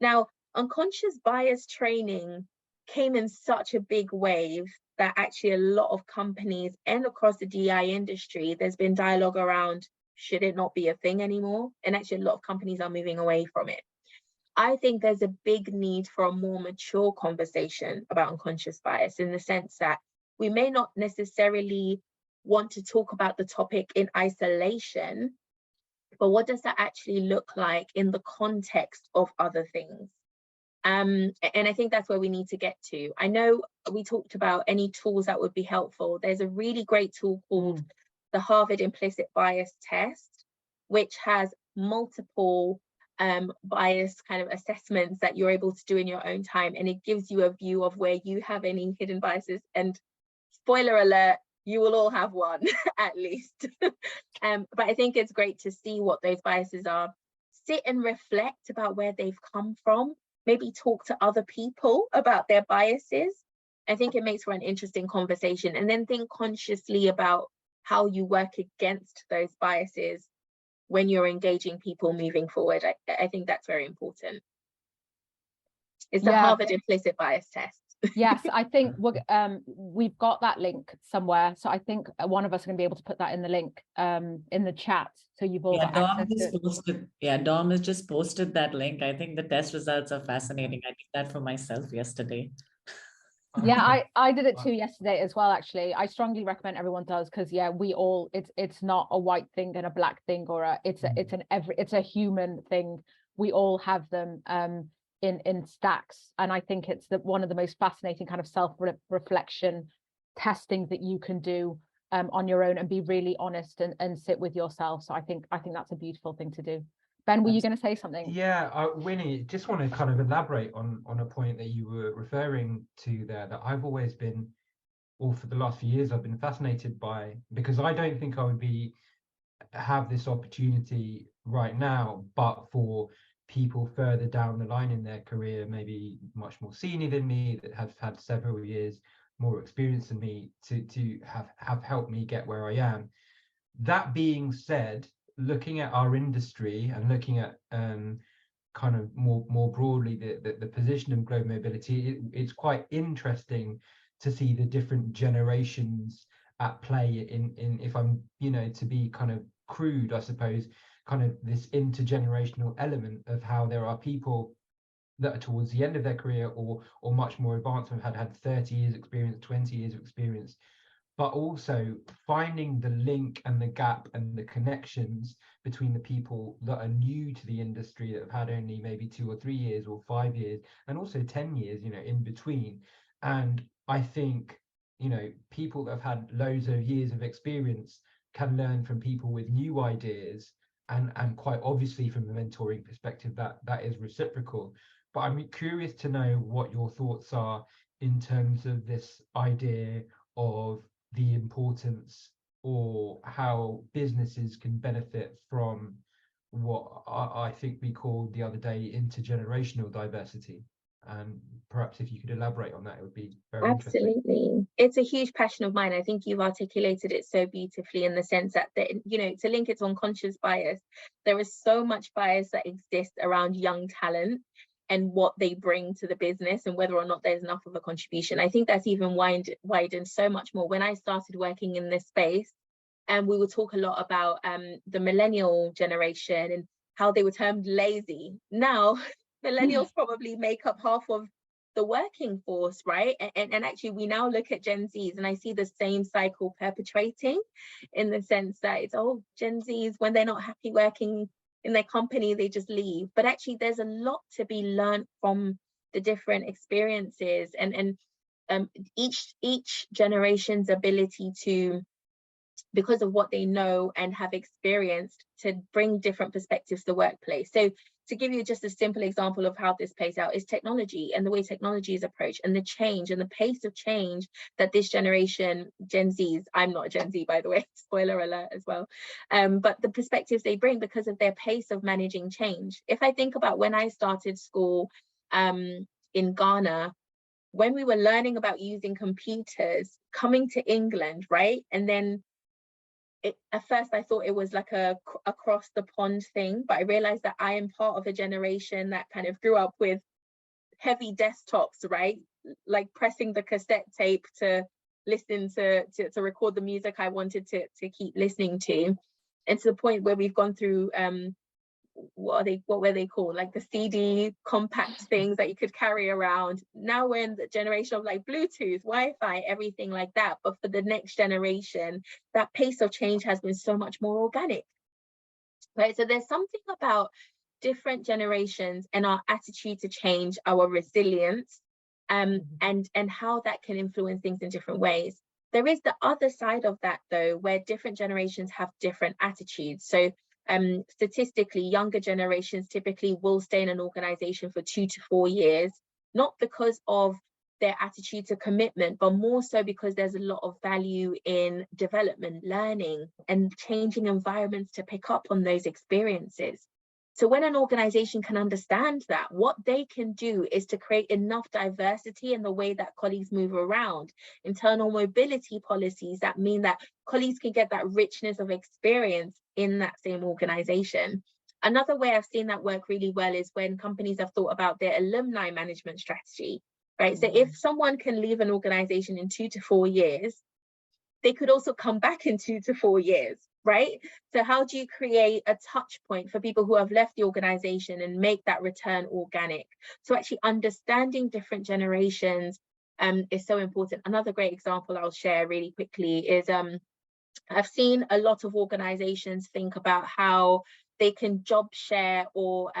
Now, unconscious bias training came in such a big wave that actually a lot of companies and across the DEI industry, there's been dialogue around, should it not be a thing anymore? And actually a lot of companies are moving away from it. I think there's a big need for a more mature conversation about unconscious bias, in the sense that we may not necessarily want to talk about the topic in isolation, but what does that actually look like in the context of other things? And I think that's where we need to get to. I know we talked about any tools that would be helpful. There's a really great tool called the Harvard Implicit Bias Test, which has multiple bias kind of assessments that you're able to do in your own time. And it gives you a view of where you have any hidden biases. And spoiler alert, you will all have one at least. But I think it's great to see what those biases are. Sit and reflect about where they've come from. Maybe talk to other people about their biases. I think it makes for an interesting conversation. And then think consciously about how you work against those biases when you're engaging people moving forward. I think that's very important. It's the Harvard Implicit Bias Test. Yes, I think we've got that link somewhere. So I think one of us are going to be able to put that in the link in the chat. So you've all got access to it. Dom has just posted that link. I think the test results are fascinating. I did that for myself yesterday. Yeah, I did it too yesterday as well, actually. I strongly recommend everyone does, because we all, it's not a white thing and a black thing, or it's a human thing. We all have them in stacks, and I think it's one of the most fascinating kind of self-reflection testing that you can do on your own, and be really honest and sit with yourself. So I think that's a beautiful thing to do. Ben, were you going to say something? Yeah, Winnie, just want to kind of elaborate on a point that you were referring to there, that I've always been, or for the last few years, I've been fascinated by, because I don't think I would have this opportunity right now, but for people further down the line in their career, maybe much more senior than me, that have had several years more experience than me, to have helped me get where I am. That being said, looking at our industry and looking at kind of more broadly the position of global mobility, it's quite interesting to see the different generations at play in if I'm, to be kind of crude, I suppose, kind of this intergenerational element of how there are people that are towards the end of their career or much more advanced, have had 30 years experience, 20 years of experience, but also finding the link and the gap and the connections between the people that are new to the industry, that have had only maybe 2 or 3 years or 5 years, and also 10 years, in between. And I think, people that have had loads of years of experience can learn from people with new ideas, and quite obviously from the mentoring perspective, that is reciprocal. But I'm curious to know what your thoughts are in terms of this idea of the importance, or how businesses can benefit from what I think we called the other day intergenerational diversity. And perhaps if you could elaborate on that, it would be very interesting. Absolutely. It's a huge passion of mine. I think you've articulated it so beautifully, in the sense that, to link it to unconscious bias, there is so much bias that exists around young talent and what they bring to the business, and whether or not there's enough of a contribution. I think that's even widened so much more. When I started working in this space, and we would talk a lot about the millennial generation and how they were termed lazy. Now, millennials probably make up half of the working force, right? And actually, we now look at Gen Zs, and I see the same cycle perpetuating, in the sense that it's, Gen Zs, when they're not happy working in their company, they just leave. But actually, there's a lot to be learned from the different experiences, and each generation's ability to, because of what they know and have experienced, to bring different perspectives to the workplace. So to give you just a simple example of how this plays out is technology, and the way technology is approached, and the change and the pace of change that this generation, Gen Zs, I'm not a Gen Z, by the way, spoiler alert as well, but the perspectives they bring because of their pace of managing change. If I think about when I started school in Ghana, when we were learning about using computers, coming to England, right? And then at first I thought it was like a across the pond thing, but I realized that I am part of a generation that kind of grew up with heavy desktops, right? like pressing the cassette tape to listen to record the music I wanted to keep listening to, and to the point where we've gone through what were they called, like the CD compact things that you could carry around. Now we're in the generation of like Bluetooth, Wi-Fi, everything like that. But for the next generation, that pace of change has been so much more organic, right? So there's something about different generations and our attitude to change, our resilience, and how that can influence things in different ways. There is the other side of that though, where different generations have different attitudes. So statistically, younger generations typically will stay in an organization for 2 to 4 years, not because of their attitude to commitment, but more so because there's a lot of value in development, learning, and changing environments to pick up on those experiences. So when an organization can understand that, what they can do is to create enough diversity in the way that colleagues move around, internal mobility policies that mean that colleagues can get that richness of experience in that same organization. Another way I've seen that work really well is when companies have thought about their alumni management strategy, right? So if someone can leave an organization in 2 to 4 years, they could also come back in 2 to 4 years, right? So how do you create a touch point for people who have left the organization and make that return organic? So actually understanding different generations is so important. Another great example I'll share really quickly is I've seen a lot of organizations think about how they can job share, or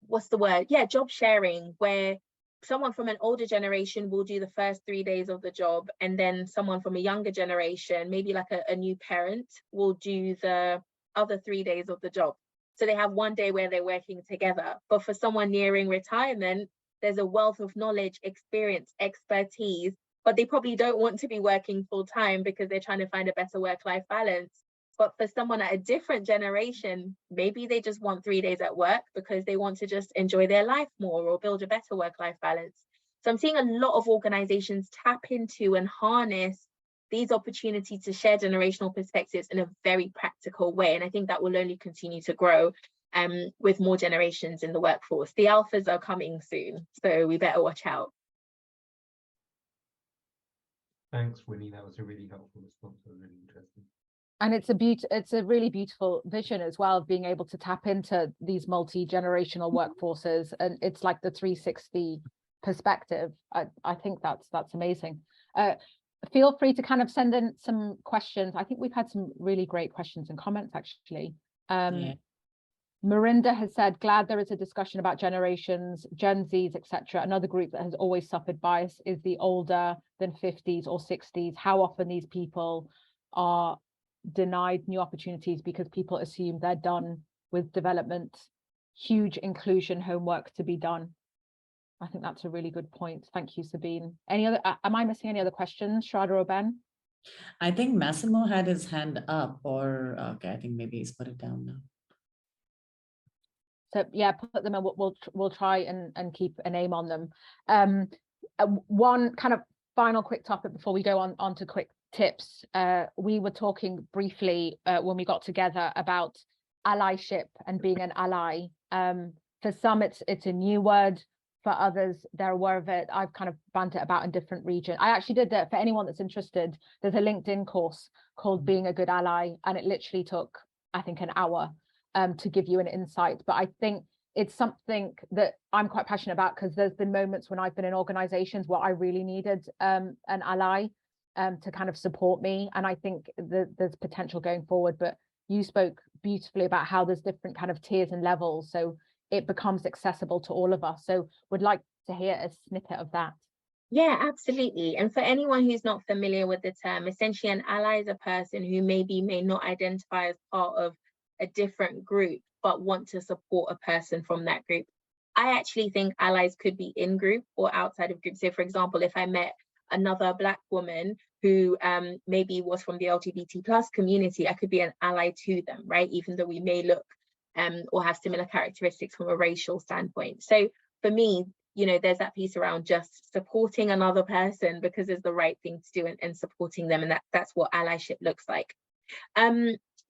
what's the word? Yeah, job sharing, where someone from an older generation will do the first 3 days of the job, and then someone from a younger generation, maybe like a new parent, will do the other 3 days of the job. So they have one day where they're working together. But for someone nearing retirement, there's a wealth of knowledge, experience, expertise, but they probably don't want to be working full time because they're trying to find a better work-life balance. But for someone at a different generation, maybe they just want 3 days at work because they want to just enjoy their life more or build a better work-life balance. So I'm seeing a lot of organizations tap into and harness these opportunities to share generational perspectives in a very practical way. And I think that will only continue to grow with more generations in the workforce. The alphas are coming soon, so we better watch out. Thanks, Winnie. That was a really helpful response. That was really interesting. And it's a really beautiful vision as well, of being able to tap into these multi-generational workforces, and it's like the 360 perspective. I think that's amazing. Feel free to kind of send in some questions. I think we've had some really great questions and comments actually. Mirinda has said, glad there is a discussion about generations, Gen Zs, etc. Another group that has always suffered bias is the older than 50s or 60s. How often these people are denied new opportunities because people assume they're done with development. Huge inclusion homework to be done. I think that's a really good point. Thank you, Sabine. Any other, am I missing any other questions, Shraddha or Ben? I think Massimo had his hand up, or okay, I think maybe he's put it down now. So yeah, put them in. We'll try and keep a name on them. One kind of final quick topic before we go on to quick tips. We were talking briefly when we got together about allyship and being an ally. For some, it's a new word. For others, they're aware of it. I've kind of bantered about in different regions. I actually did that for anyone that's interested. There's a LinkedIn course called Being a Good Ally, and it literally took, I think, an hour to give you an insight. But I think it's something that I'm quite passionate about, because there's been moments when I've been in organizations where I really needed an ally to kind of support me. And I think there's potential going forward. But you spoke beautifully about how there's different kind of tiers and levels, so it becomes accessible to all of us. So would like to hear a snippet of that. Yeah, absolutely. And for anyone who's not familiar with the term, essentially an ally is a person who may not identify as part of a different group, but want to support a person from that group. I actually think allies could be in group or outside of group. So for example, if I met another Black woman who maybe was from the LGBT+ community, I could be an ally to them, right? Even though we may look or have similar characteristics from a racial standpoint. So for me, you know, there's that piece around just supporting another person because it's the right thing to do, and supporting them, and that's what allyship looks like.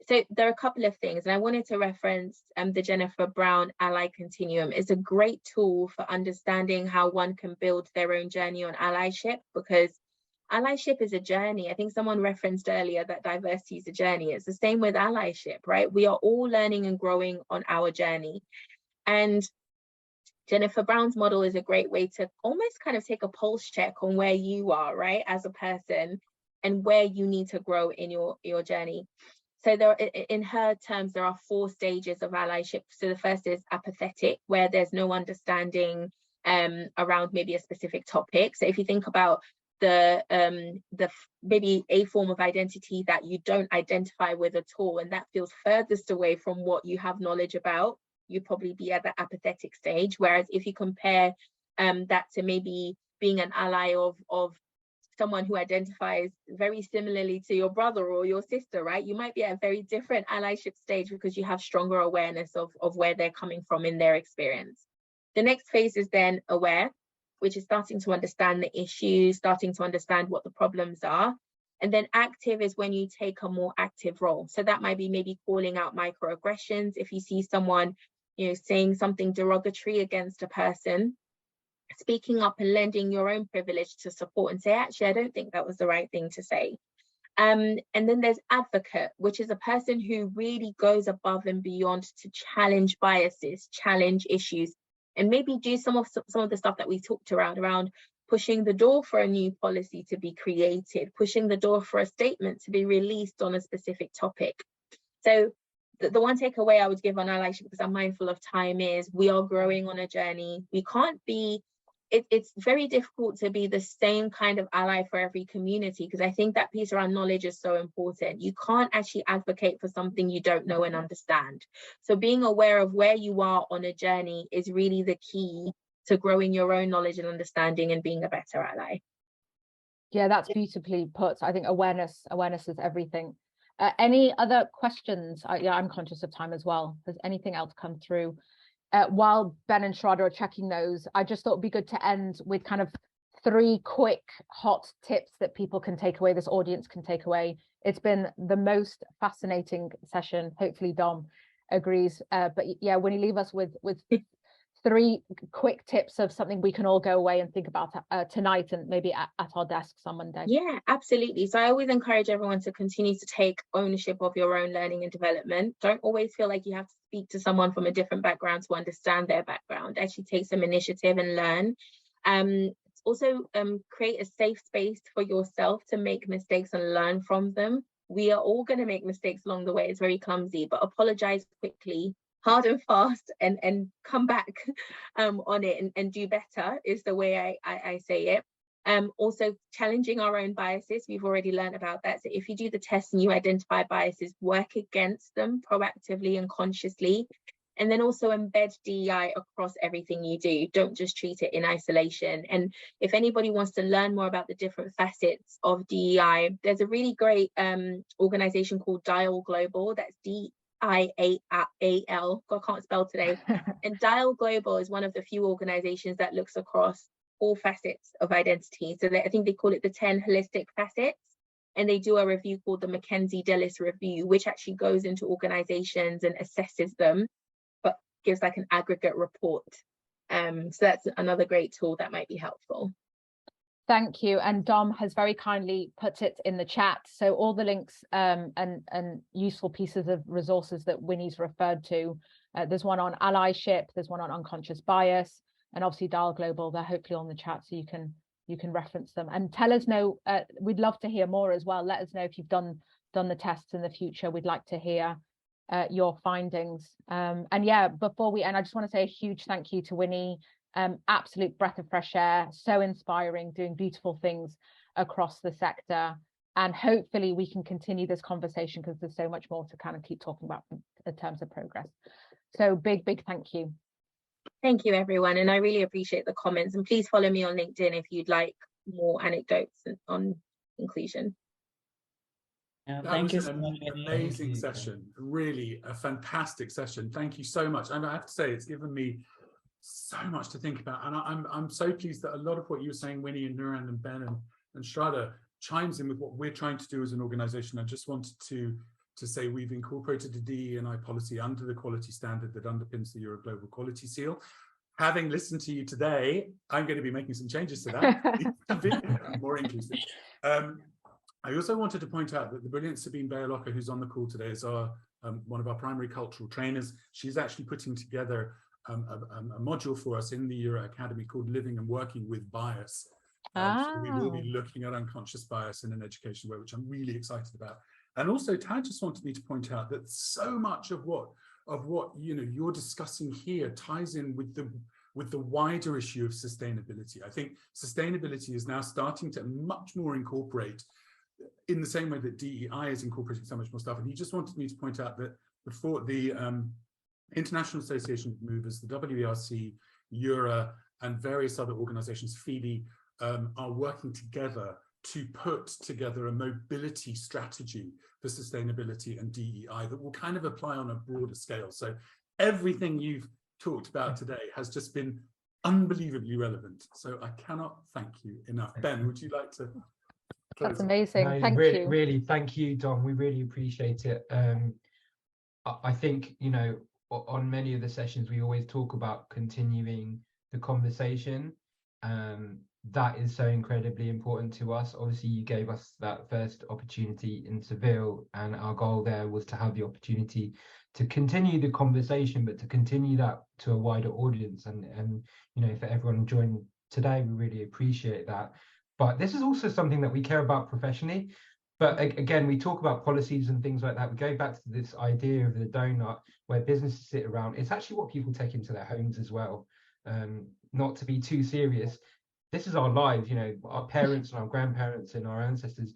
So there are a couple of things, and I wanted to reference the Jennifer Brown Ally Continuum. It's a great tool for understanding how one can build their own journey on allyship, because allyship is a journey. I think someone referenced earlier that diversity is a journey. It's the same with allyship, right? We are all learning and growing on our journey. And Jennifer Brown's model is a great way to almost kind of take a pulse check on where you are, right, as a person, and where you need to grow in your journey. So there, in her terms, there are 4 stages of allyship. So the first is apathetic, where there's no understanding around maybe a specific topic. So if you think about the maybe a form of identity that you don't identify with at all, and that feels furthest away from what you have knowledge about, you'd probably be at the apathetic stage. Whereas if you compare that to maybe being an ally of someone who identifies very similarly to your brother or your sister, right? You might be at a very different allyship stage because you have stronger awareness of where they're coming from in their experience. The next phase is then aware, which is starting to understand the issues, starting to understand what the problems are. And then active is when you take a more active role. So that might be maybe calling out microaggressions. If you see someone, saying something derogatory against a person, speaking up and lending your own privilege to support and say, actually, I don't think that was the right thing to say. And then there's advocate, which is a person who really goes above and beyond to challenge biases, challenge issues, and maybe do some of the stuff that we talked around pushing the door for a new policy to be created, pushing the door for a statement to be released on a specific topic. So the one takeaway I would give on allyship, because I'm mindful of time, is we are growing on a journey. We can't be, it's very difficult to be the same kind of ally for every community, because I think that piece around knowledge is so important. You can't actually advocate for something you don't know and understand. So being aware of where you are on a journey is really the key to growing your own knowledge and understanding and being a better ally. Yeah, that's beautifully put. I think awareness is everything. Any other questions? I'm conscious of time as well. Has anything else come through? While Ben and Shraddha are checking those, I just thought it'd be good to end with kind of 3 quick hot tips that people can take away, this audience can take away. It's been the most fascinating session. Hopefully Dom agrees. But yeah, Winnie, leave us with 3 quick tips of something we can all go away and think about tonight and maybe at our desks on Monday. Yeah, absolutely. So I always encourage everyone to continue to take ownership of your own learning and development. Don't always feel like you have to speak to someone from a different background to understand their background. Actually take some initiative and learn. Also create a safe space for yourself to make mistakes and learn from them. We are all going to make mistakes along the way. It's very clumsy, but apologize quickly, hard and fast, and come back on it and do better is the way I say it. Also challenging our own biases. We've already learned about that. So if you do the test and you identify biases, work against them proactively and consciously. And then also embed DEI across everything you do. Don't just treat it in isolation. And if anybody wants to learn more about the different facets of DEI, there's a really great organization called Dial Global. That's DIAL. God, I can't spell today. And Dial Global is one of the few organizations that looks across all facets of identity. So I think they call it the 10 holistic facets. And they do a review called the McKenzie-Dillis Review, which actually goes into organizations and assesses them, but gives like an aggregate report. So that's another great tool that might be helpful. Thank you. And Dom has very kindly put it in the chat. So all the links and useful pieces of resources that Winnie's referred to. There's one on allyship, there's one on unconscious bias, and obviously Dial Global, they're hopefully on the chat so you can reference them. And tell us know, we'd love to hear more as well. Let us know if you've done the tests in the future. We'd like to hear your findings. And yeah, before we end, I just want to say a huge thank you to Winnie. Absolute breath of fresh air, so inspiring, doing beautiful things across the sector. And hopefully we can continue this conversation because there's so much more to kind of keep talking about in terms of progress. So big thank you. Thank you, everyone. And I really appreciate the comments. And please follow me on LinkedIn if you'd like more anecdotes on inclusion. Thank you. An amazing session, really a fantastic session. Thank you so much. And I have to say, it's given me so much to think about. And I'm so pleased that a lot of what you were saying, Winnie and Nuran and Ben and Shraddha, chimes in with what we're trying to do as an organization. I just wanted to to say we've incorporated a DE&I policy under the quality standard that underpins the EuRA Global Quality Seal. Having listened to you today, I'm going to be making some changes to that, more inclusive. I also wanted to point out that the brilliant Sabine Bayerlocker, who's on the call today, is our one of our primary cultural trainers. She's actually putting together a module for us in the EuRA Academy called Living and Working with Bias. So we will be looking at unconscious bias in an education way, which I'm really excited about. And also, Tad just wanted me to point out that so much of what you're discussing here ties in with the wider issue of sustainability. I think sustainability is now starting to much more incorporate, in the same way that DEI is incorporating so much more stuff. And he just wanted me to point out that before the International Association of Movers, the WERC, EuRA, and various other organizations, FIDI, are working together to put together a mobility strategy for sustainability and DEI that will kind of apply on a broader scale. So everything you've talked about today has just been unbelievably relevant. So I cannot thank you enough. Ben, would you like to? That's amazing. No, Thank really, you. Really, thank you, Dom. We really appreciate it. I think, you know, on many of the sessions, we always talk about continuing the conversation. That is so incredibly important to us. Obviously, you gave us that first opportunity in Seville, and our goal there was to have the opportunity to continue the conversation, but to continue that to a wider audience. And you know, for everyone joining today, we really appreciate that. But this is also something that we care about professionally. But again, we talk about policies and things like that. We go back to this idea of the donut where businesses sit around. It's actually what people take into their homes as well. Not to be too serious, this is our lives. You know, our parents and our grandparents and our ancestors,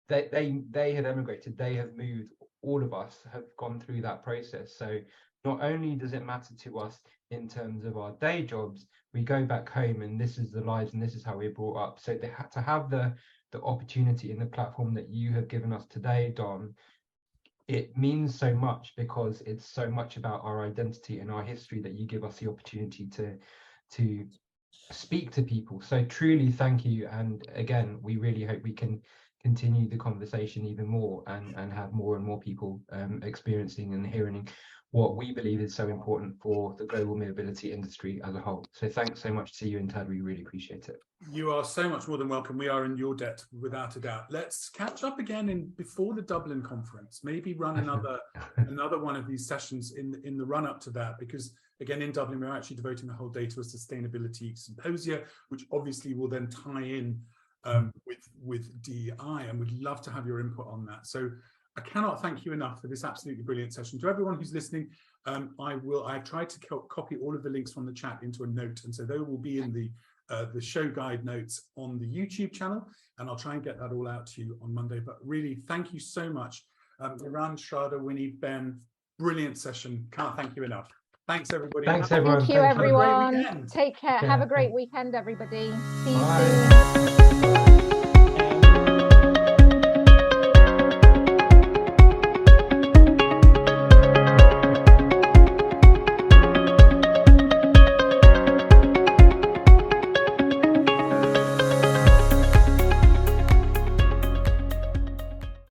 they had emigrated, they have moved. All of us have gone through that process. So not only does it matter to us in terms of our day jobs, we go back home and this is the lives and this is how we're brought up. So they had to have the opportunity in the platform that you have given us today, Don. It means so much because it's so much about our identity and our history that you give us the opportunity to speak to people. So truly thank you. And again, we really hope we can continue the conversation even more and have more and more people experiencing and hearing what we believe is so important for the global mobility industry as a whole. So thanks so much to you and Tad, we really appreciate it. You are so much more than welcome. We are in your debt, without a doubt. Let's catch up again before the Dublin conference, maybe run another one of these sessions in the run up to that, because again, in Dublin, we're actually devoting the whole day to a sustainability symposia, which obviously will then tie in with DEI, and we'd love to have your input on that. So I cannot thank you enough for this absolutely brilliant session. To everyone who's listening, I tried to copy all of the links from the chat into a note, and so they will be in the show guide notes on the YouTube channel, and I'll try and get that all out to you on Monday. But really, thank you so much. Iran, Shraddha, Winnie, Ben, brilliant session. Can't thank you enough. Thanks, everybody. Thanks, everyone. Thank you, everyone. Take care. Yeah. Have a great weekend, everybody. See you Bye. soon.